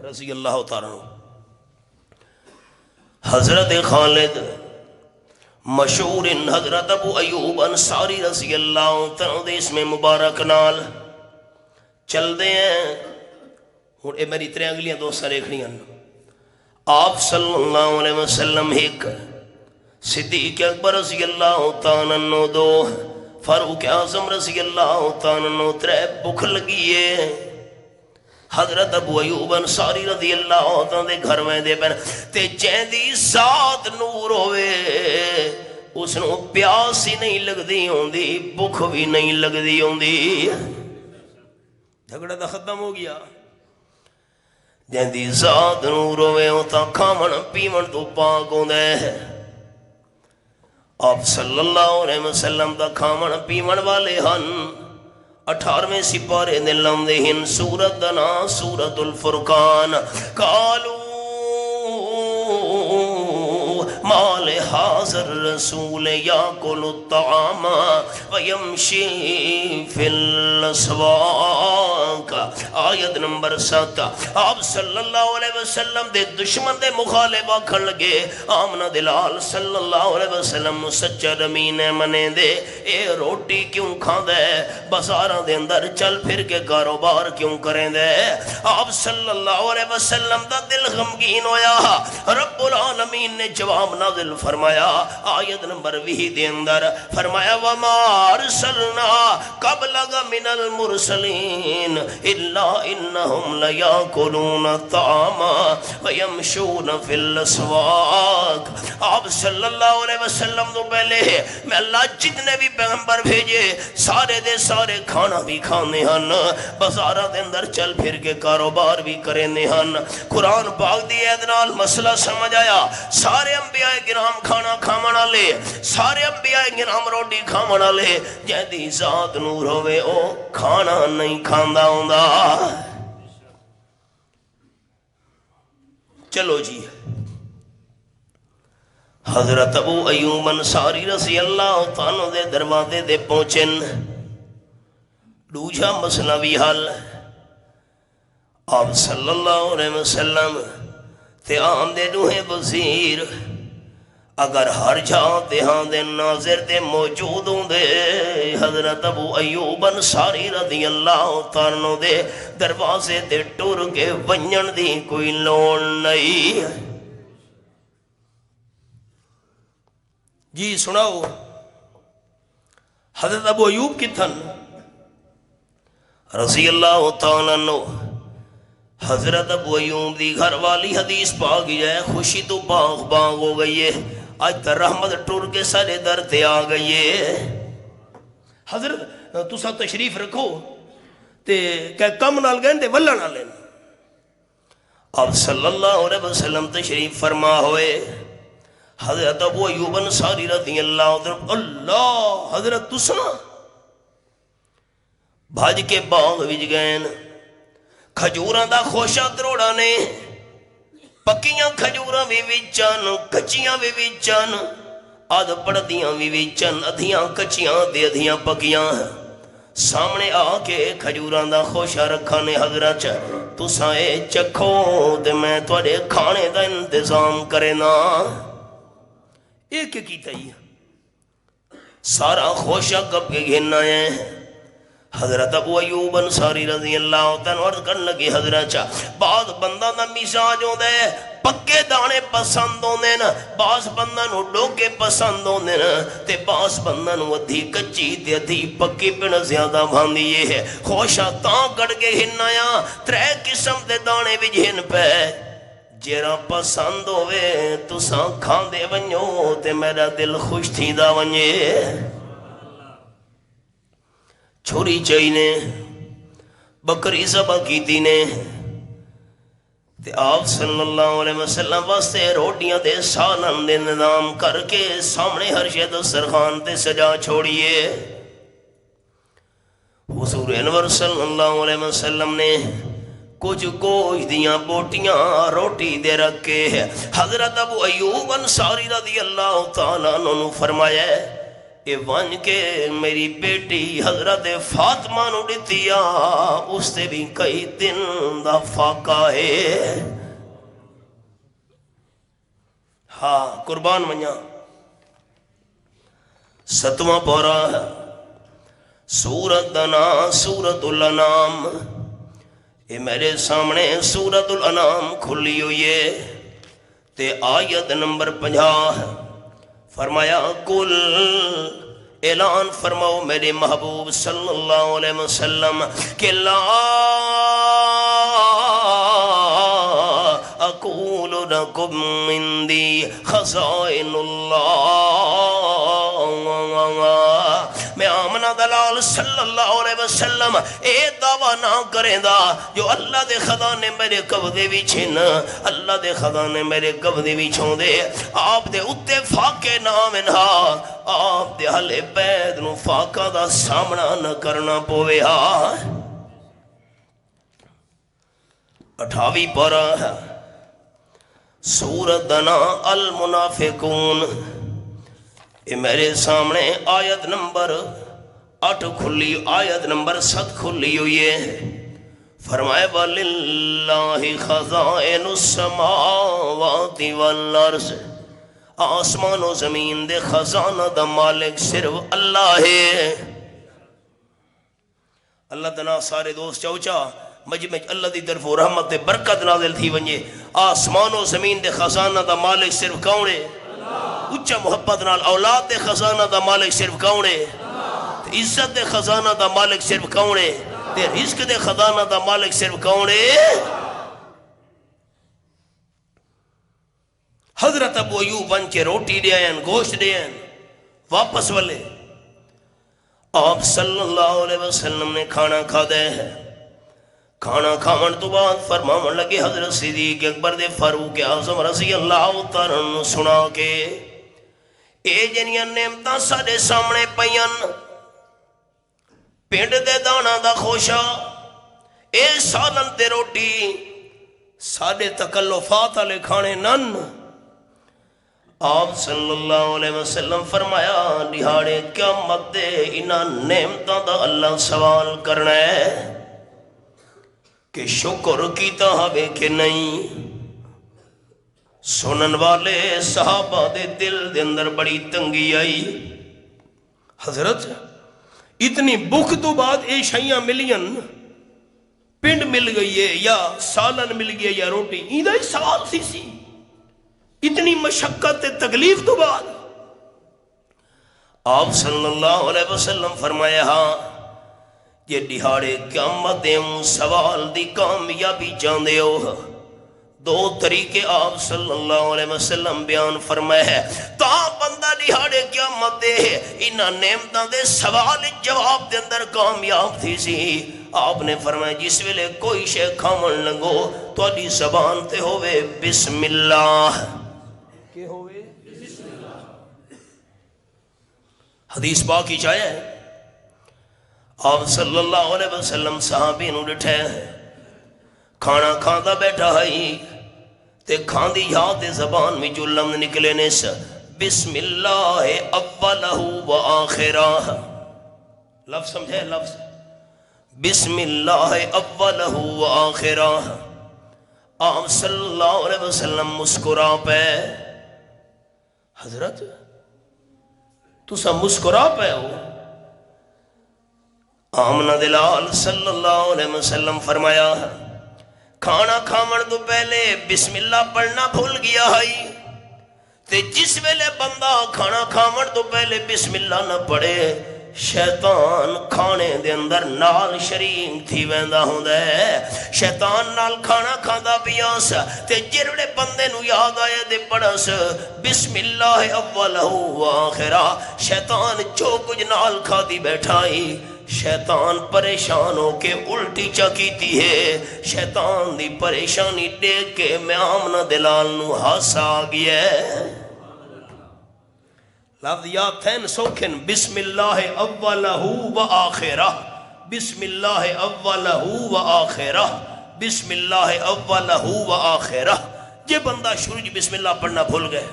رضی اللہ تعالیٰ حضرت خالد مشہور حضرت ابو ایوب انصاری رضی اللہ تعالیٰ دے اس میں مبارک نال چل دے ہیں اے میری ترے انگلیاں دوستاں دیکھنی ہیں آپ صلی اللہ علیہ وسلم ایک صدیق اکبر رضی اللہ تعالیٰ عنہ دو فاروق اعظم رضی اللہ تعالیٰ عنہ ترے بکھ لگیے حضرت ابو ایوب انصاری رضی اللہ تعالیٰ دے گھر میں دے پہنے تے جیندی ذات نور ہوئے اس نو پیاس ہی نہیں لگ دی ہوں دی بکھ بھی نہیں لگ دی ہوں دی جھگڑا دا ختم ہو گیا جیندی ذات نور ہوئے ہوتا کھامن پیمن تو پاک ہوں دے آپ صلی اللہ علیہ وسلم دا کھامن پیمن والے ہن 18ویں سپارے نے لمدے ہن سورت دنا سورت الفرقان قالو مال حاضر رسول یاکل الطعام ویمشی فی الاسواق آیت نمبر 7 آپ صلی اللہ علیہ وسلم دے دشمن دے مخالبہ کھڑ لگے آمنہ دلال صلی اللہ علیہ وسلم سچا رمین منے دے اے روٹی کیوں کھا دے بازاراں دے اندر چل پھر کے کاروبار کیوں کریں دے آپ صلی اللہ علیہ وسلم دا دل غمگین ہویا رب العالمین نے جواب نازل فرمایا آیت نمبر 20 دے اندر فرمایا وما ارسلنا قبلک من المرسلین الا انہم لیاکلون الطعام ویمشون فی الاسواق آپ صلی اللہ علیہ وسلم تو پہلے میں اللہ جتنے بھی پیغمبر بھیجے سارے دے سارے کھانا بھی کھانے ہن بازارہ دے اندر چل پھر کے کاروبار بھی کرنے ہن قرآن پاک دی ادنال مسئلہ سمجھ آیا سارے انبیاء گرام کھانا کھامنا لے سارے انبیاء گرام روٹی کھامنا لے جیدی ذات نور ہوئے او کھانا نہیں کھاندہ ہوندہ چلو جی حضرت ابو ایوب انصاری رضی اللہ تعالیٰ دے دروازے دے پہنچن دوجا مسئلہ بھی حل آپ صلی اللہ علیہ وسلم تے آن دے دوہے وزیر اگر ہر جہاں دہاں دے ناظر دے موجود ہوں دے حضرت ابو ایوب انصاری رضی اللہ تعالیٰ دے دروازے دے ٹور کے ونجن دی کوئی لوڑ نہیں جی سناؤ حضرت ابو ایوب کی تھن رضی اللہ تعالیٰ عنہ حضرت ابو ایوب دی گھر والی حدیث پاک جائے خوشی تو باغ باغ ہو گئی ہے آج تر رحمت ٹور کے سارے در تے آ گئی ہے حضرت تسا تشریف رکھو تے کہ کم نال گئے تے ولن والے آپ صلی اللہ علیہ وسلم تشریف فرما ہوئے حضرت ابو ایوب انصاری رضی اللہ عنہ اللہ حضرت تساں بھج کے باغ وچ گئے کھجوراں دا خوشا تروڑا نے پکیاں کھجوراں بھی وچن کچیاں بھی وچن اد پڑدیاں بھی وچن ادھیاں کچیاں تے ادھیاں پکیاں سامنے آ کے کھجوراں دا خوشا رکھا نے حضرت تساں اے چکھو تے میں تواڈے کھانے دا انتظام کرے نا ایک کیتا ہی سارا خوشا کب کے گھننا ہے حضرت ابو ایوب انصاری رضی اللہ عنہ عرض کرن لگے حضرت بعض بندہ دا مزاج ہوندا ہے پکے دانے پسند ہوندے نا بعض بندہ نو ڈوکے پسند ہوندے نا تے بعض بندہ نو ادھی کچی تے ادھی پکی پن زیادہ بھاندی یہ ہے خوشا تاں کٹ کے ہنایا ترے قسم دے دانے وچ ہن پے جیرا پسند ہوئے تساں کھاندے ونجو تے میرا دل خوش تھیندا ونجے چھوری چاہیے بکری ذبح کیتی نے تے آپ صلی اللہ علیہ وسلم واسطے روٹیاں دے سالن دے نظام کر کے سامنے ہر شے دسترخوان تے سجا چھوڑیے حضور انور صلی اللہ علیہ وسلم نے کچھ گوشت دیاں بوٹیاں روٹی دے رکھے حضرت ابو ایوب انصاری رضی اللہ تعالیٰ عنہ فرمایا اے ون کے میری بیٹی حضرت فاطمہ نو دتیا اس تے بھی کئی دن دا فاقہ ہے ہاں قربان منیا ستواں پورا سورت دنا سورت الانام اے میرے سامنے سورت الانام کھلی ہوئی ہے تے آیت نمبر 50 فرمایا کل اعلان فرماؤ میرے محبوب صلی اللہ علیہ وسلم کہ لا اقول لکم عندی خزائن اللہ میں آمنہ دلال صلی اللہ علیہ وسلم اے دعویٰ نہ کریں دا جو اللہ دے خزانے میرے قبضے بھی چھن اللہ دے خزانے میرے قبضے بھی چھون دے آپ دے اتے فاقے نام انہا آپ دے حل پید نو فاقہ دا سامنا نہ کرنا پوے ہاں 28 پارہ ہے سورت دنا المنافقون یہ میرے سامنے آیت نمبر 8 کھلی آیت نمبر 7 کھلی ہوئی ہے فرمائے وَلِلَّهِ خَزَائِنُ السَّمَاوَاتِ وَالْأَرْضِ آسمان و زمین دے خزانہ دا مالک صرف اللہ ہے اللہ تنا سارے دوست چاوچا مجمع اللہ دی طرف رحمت برکت نازل تھی ونجے آسمان و زمین دے خزانہ دا مالک صرف کون ہے اچھا محبت نال اولاد دے خزانہ دا مالک صرف کون ہے عزت دے خزانہ دا مالک صرف کون ہے رزق دے خزانہ دا مالک صرف کون ہے حضرت ابو ایوب بن کے روٹی دے آئین گوشت دے آئین واپس والے آپ صلی اللہ علیہ وسلم نے کھانا کھا دے ہیں کھانا کھاون تو بعد فرماون لگے حضرت صدیق اکبر دے فاروق اعظم رضی اللہ تعالیٰ سنا کے اے جنیاں نعمتاں سارے سامنے پیان پینڈ دے دانا دا خوشا اے سالن تے روٹی سارے تکلفات والے کھانے نن آپ صلی اللہ علیہ وسلم فرمایا دہاڑے قیامت دے انہاں نعمتاں دا اللہ سوال کرنا ہے کہ شکر کیتا ہوئے کہ نہیں سنن والے صحابہ دے دل دے اندر بڑی تنگی آئی حضرت اتنی بھوک تو بعد اے شیاں ملین پنڈ مل گئی ہے یا سالن مل گیا یا روٹی ایدہ ہی سوال سی اتنی مشقت تکلیف تو بعد آپ صلی اللہ علیہ وسلم فرمایا ہاں یہ دہاڑے قیامت دیں سوال دی کامیابی جاندے ہو دو طریقے آپ صلی اللہ علیہ وسلم بیان فرمائے ہے تا بندہ دہاڑے قیامت دے انہاں نعمتاں دے سوال جواب دے اندر کامیاب تھی سی آپ نے فرمایا جس ویلے کوئی شے کھاون لگو تہاڈی زبان تے ہوے بسم اللہ کہ ہوے حدیث پاک ہی چاہے آپ صلی اللہ علیہ وسلم صحابی نو ڈٹھے کھانا کھاندا بیٹھا ہے تے کھاندی یاد زبان میں جو لفظ نکلے نے بسم اللہ اولہ و آخرہ لفظ سمجھے لفظ بسم اللہ اولہ و آخرہ آپ صلی اللہ علیہ وسلم مسکرا پہ حضرت تو سب مسکرا پہ ہو آمنہ دلال صلی اللہ علیہ وسلم فرمایا کھانا کھاون تو پہلے بسم اللہ پڑھنا بھول گیا ہے تے جس ویلے بندہ کھانا کھاون تو پہلے بسم اللہ نہ پڑھے شیطان کھانے دے اندر نال شریک تھی ویندا ہوندا ہے شیطان نال کھانا کھاندا پیاس تے جڑے بندے نو یاد آئے دے پڑھس بسم اللہ اولہ و آخرہ شیطان جو کچھ نال کھادی بیٹھائی شیطان پریشان ہو کے الٹی چا کیتی ہے شیطان دی پریشانی دیکھ کے میں آمنہ دلال نو ہاسا آ گیا ہے لفظ یاد تھین سوکھن بسم اللہ اولہ و آخرہ بسم اللہ اولہ و آخرہ بسم اللہ اولہ و آخرہ یہ بندہ شروع جی بسم اللہ پڑھنا بھول گئے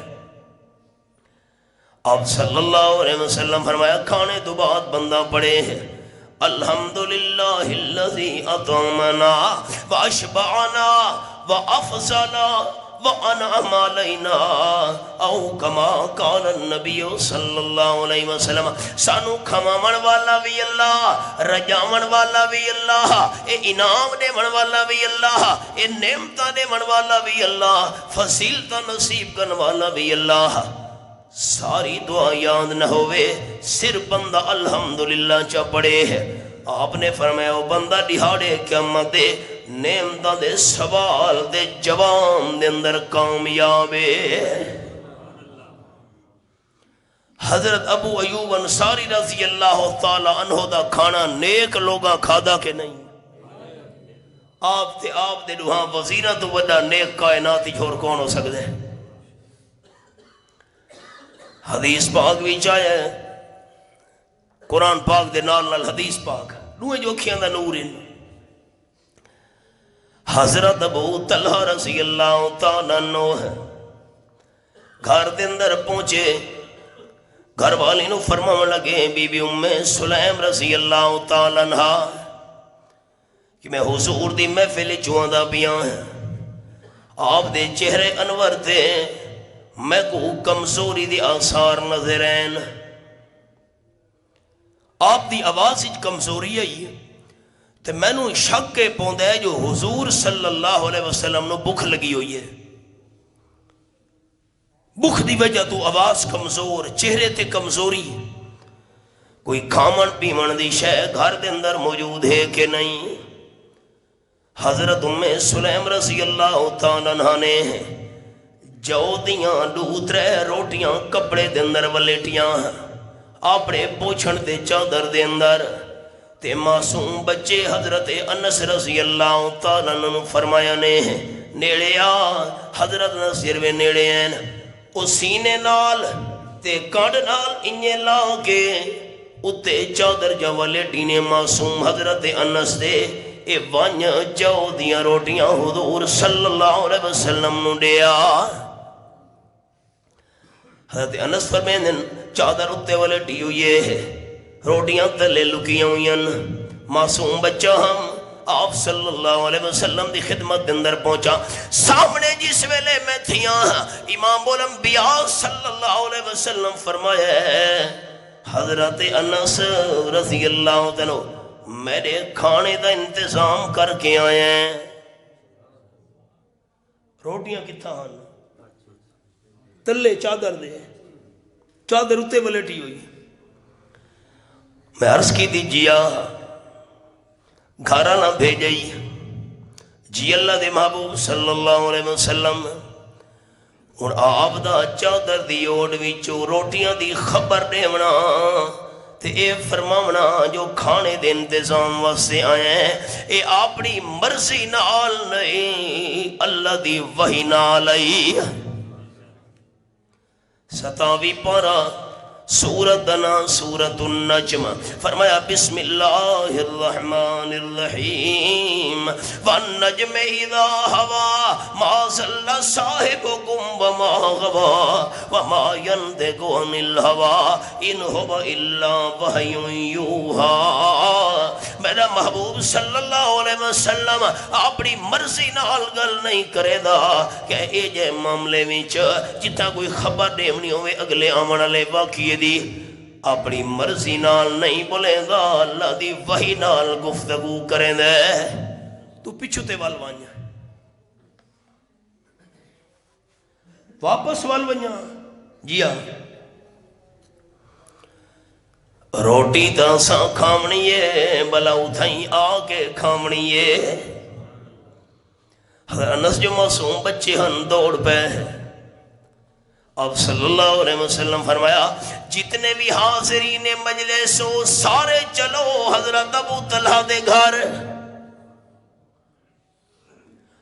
آپ صلی اللہ علیہ وسلم فرمایا کھانے تو بعد بندہ پڑھے الحمدللہ الذی اطعمنا واشبعنا وافضلنا وانعم علینا او کما قال النبی صلی اللہ علیہ وسلم سانو کھواون والا بھی اللہ رجاون والا بھی اللہ اے انعام دیون والا بھی اللہ اے نعمتاں دیون والا بھی اللہ فضیلتاں نصیب کرن والا بھی اللہ ساری دعا یاد نہ ہوئے صرف بندہ الحمدللہ چا پڑے ہے آپ نے فرمایا وہ بندہ دہاڑے قیامت دے نعمتاں دے سوال دے جواب دے اندر کامیابے حضرت ابو ایوب انصاری رضی اللہ تعالی عنہ دا کھانا نیک لوگاں کھادا کہ نہیں آپ دے دوہاں وزیرہ تو وڈا نیک کائناتی چھوڑ کون ہو سکتے ہیں حدیث پاک بھی چاہے قرآن پاک دے نال نال حدیث پاک دوئے جو کھیاں دا نور ان حضرت ابو طلحہ رضی اللہ تعالیٰ عنہ گھر دے اندر پہنچے گھر والی نو فرمان لگے بی بی ام سلیم رضی اللہ تعالیٰ عنہ کہ میں حضور دی محفل چواندہ بیاں ہیں آپ دے چہرے انور تھے میں کو کمزوری دی آثار نظرین آپ دی آواز کمزوری ہے تو میں نو شک کے پوندہ ہے جو حضور صلی اللہ علیہ وسلم نو بکھ لگی ہوئی ہے بکھ دی وجہ تو آواز کمزور چہرے تے کمزوری کوئی کھامن پیمن دی شے گھر دے اندر موجود ہے کہ نہیں حضرت ام سلیم رضی اللہ تعالیٰ عنہ نے جو دیاں دوترے روٹیاں کپڑے دے اندر ولیٹیاں اپنے پوچھن دے چادر دے اندر تے معصوم بچے حضرت انس رضی اللہ تعالیٰ عنہ فرمایا نے نیڑے آ حضرت نصیر وے نیڑے ہیں او سینے نال تے کانڈ نال انجے لا کے اتے چادر جا ولیٹی نے معصوم حضرت انس دے اے وانیا جو دیاں روٹیاں حضور صلی اللہ علیہ وسلم نو دیا حضرت انس فرمائیں چادر اتے والے ٹی ہوئی ہے روٹیاں تلے لکیاں ہوئیں معصوم بچہ ہم آپ صلی اللہ علیہ وسلم دی خدمت اندر پہنچا سامنے جس ویلے میں تھیاں امام الانبیاء صلی اللہ علیہ وسلم فرمایا ہے حضرت انس رضی اللہ عنہ میرے کھانے دا انتظام کر کے آئے ہیں روٹیاں کتھا ہن تلے چادر دے چادر اتے ولیٹی ہوئی میں عرض کی دی جیا گھارا نہ بھیجئی جی اللہ دے محبوب صلی اللہ علیہ وسلم اور آپ دا چادر دی اوڑ وچوں روٹیاں دی خبر دیونا تے اے فرماونا جو کھانے دے انتظام واسطے آئے ہیں اے اپنی مرضی نال نہیں اللہ دی وحی نال آئی 27 پارہ سورت دنا سورت النجم فرمایا بسم اللہ الرحمن الرحیم والنجم اذا ہوا ما ضل صاحبکم وما غوا وما ينطق عن الهوى ان هو الا وحی یوحی میرا محبوب صلی اللہ علیہ وسلم اپنی مرضی نال گل نہیں کرے دا کہ اے جے معاملے وچ جتنا کوئی خبر دیونی ہوئے اگلے آمن والے واقعے دی اپنی مرضی نال نہیں بولے گا اللہ دی وحی نال گفتگو کریں دے تو پچھو تے وال وانیا واپس وال وانیا جی ہاں روٹی تا سا کھامنی ہے بلا اتھائیں آ کے کھامنی ہے حضرت انس جو معصوم بچے ہن دوڑ پہ اب صلی اللہ علیہ وسلم فرمایا جتنے بھی حاضرین مجلس ہو سارے چلو حضرت ابو طلحہ دے گھر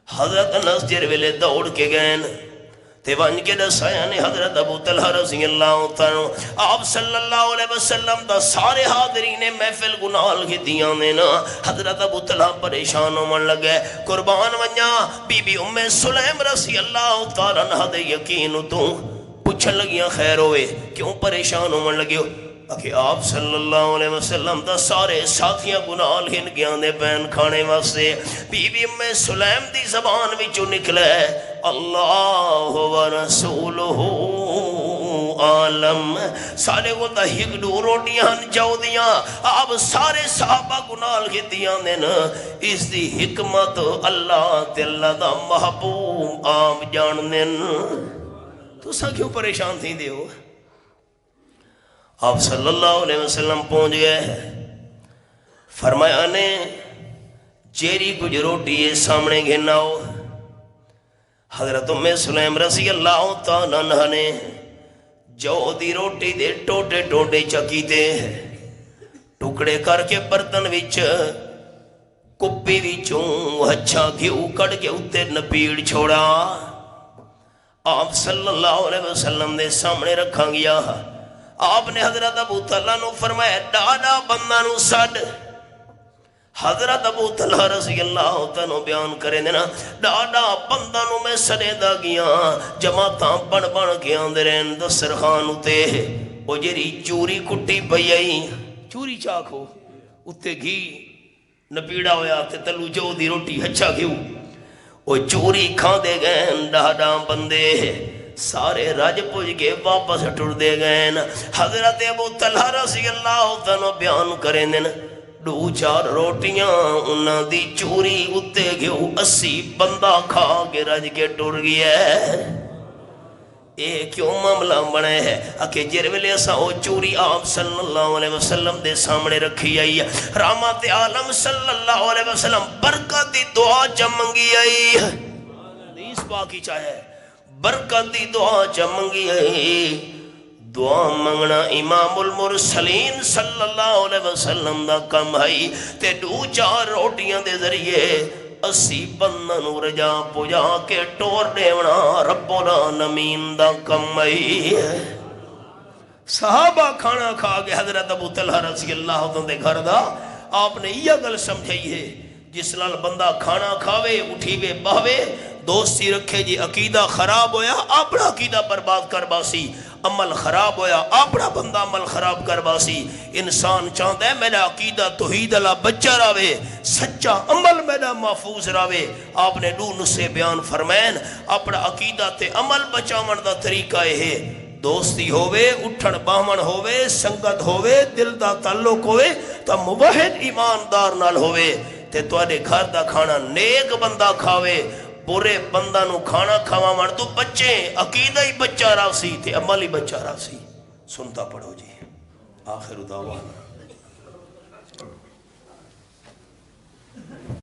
حضرت انس جر ویلے دوڑ کے گئے تے ون کے دسایا نے حضرت ابو طلحہ رضی اللہ تعالیٰ آپ صلی اللہ علیہ وسلم دا سارے حاضرین محفل گنال کی دیاں نے نا حضرت ابو طلحہ پریشان ہومن لگے قربان ونیا بی بی ام سلیم رضی اللہ تعالیٰ عنہ دے یقین تو پوچھن لگیاں خیر ہوئے کیوں پریشان ہومن لگے ہو کہ آپ صلی اللہ علیہ وسلم دا سارے ساتھیاں گنال ہن گیاں دے بین کھانے واسطے بی بی ام سلیم دی زبان وچوں نکلے اللہ و رسولہ عالم سارے کو دا ہک دو روٹیاں جاؤ دیاں آپ سارے صحابہ گنال کی دیاں دین اس دی حکمت اللہ تے اللہ دا محبوب آپ جان دین تو سا کیوں پریشان تھی دے ہو آپ صلی اللہ علیہ وسلم پہنچ گئے فرمایا نے چیری کچھ روٹی سامنے گھناؤ حضرت ام سلیم رضی اللہ تعالیٰ عنہ نے جو دی روٹی دے ٹوٹے ٹوٹے چکی دے ٹکڑے کر کے برتن وچ کپی وچوں اچھا گھیو کڑ کے اتے نپیڑ چھوڑا آپ صلی اللہ علیہ وسلم نے سامنے رکھا گیا آپ نے حضرت ابو طلحہ نو فرمایا ڈاڈا بندہ نو سڈ حضرت ابو طلحہ رضی اللہ تعالیٰ بیان کرے دینا ڈاڈا بندہ نو میں سڑے دا گیا جماعتاں بن بن کے آندے رہن دسترخوان اتے وہ جری چوری کٹی پئی آئی چوری چاکھو اتے گھی نپیڑا ہویا تے تلو جو دی روٹی اچھا گھیو وہ چوری کھا دے گئے ڈاڈا بندے سارے رج پوچھ کے واپس ٹر دے گئے حضرت ابو طلحہ رضی اللہ تعالیٰ بیان کریں دن دو چار روٹیاں انہاں دی چوری اتے گیو 80 بندہ کھا کے رج کے ٹر گیا ہے اے کیوں معاملہ بنے ہے کہ جرویلے سا وہ چوری آپ صلی اللہ علیہ وسلم دے سامنے رکھی آئی ہے رحمت عالم صلی اللہ علیہ وسلم برکت دی دعا چمنگی آئی حدیث پاکی چاہے برکت دی دعا چمنگی آئی دعا منگنا امام المرسلین صلی اللہ علیہ وسلم دا کم ہے تے دو چار روٹیاں دے ذریعے 80 بندن رجا پجا کے ٹور دیونا رب العالمین دا کم ہے صحابہ کھانا کھا کے حضرت ابو طلحہ رضی اللہ عنہ دے گھر دا آپ نے یہ گل سمجھائی ہے جس لال بندہ کھانا کھاوے اٹھی وے بہوے دوستی رکھے جی عقیدہ خراب ہویا اپنا عقیدہ برباد کر باسی عمل خراب ہویا اپنا بندہ عمل خراب کر باسی انسان چاہتا ہے میرا عقیدہ توحید اللہ بچہ راوے سچا عمل میرا محفوظ راوے آپ نے دو نسے بیان فرمائن اپنا عقیدہ تے عمل بچاون دا طریقہ ہے دوستی ہوئے اٹھن باہمن ہوئے سنگت ہوئے دل دا تعلق ہوئے تا موحد ایماندار نال ہوئے تے توڑے گھر دا کھانا نیک بندہ کھاوے برے بندہ نو کھانا کھاوا من تو بچے عقیدہ ہی بچہ راسی تے عمل ہی بچہ راسی سنتا پڑھو جی آخر دعوانا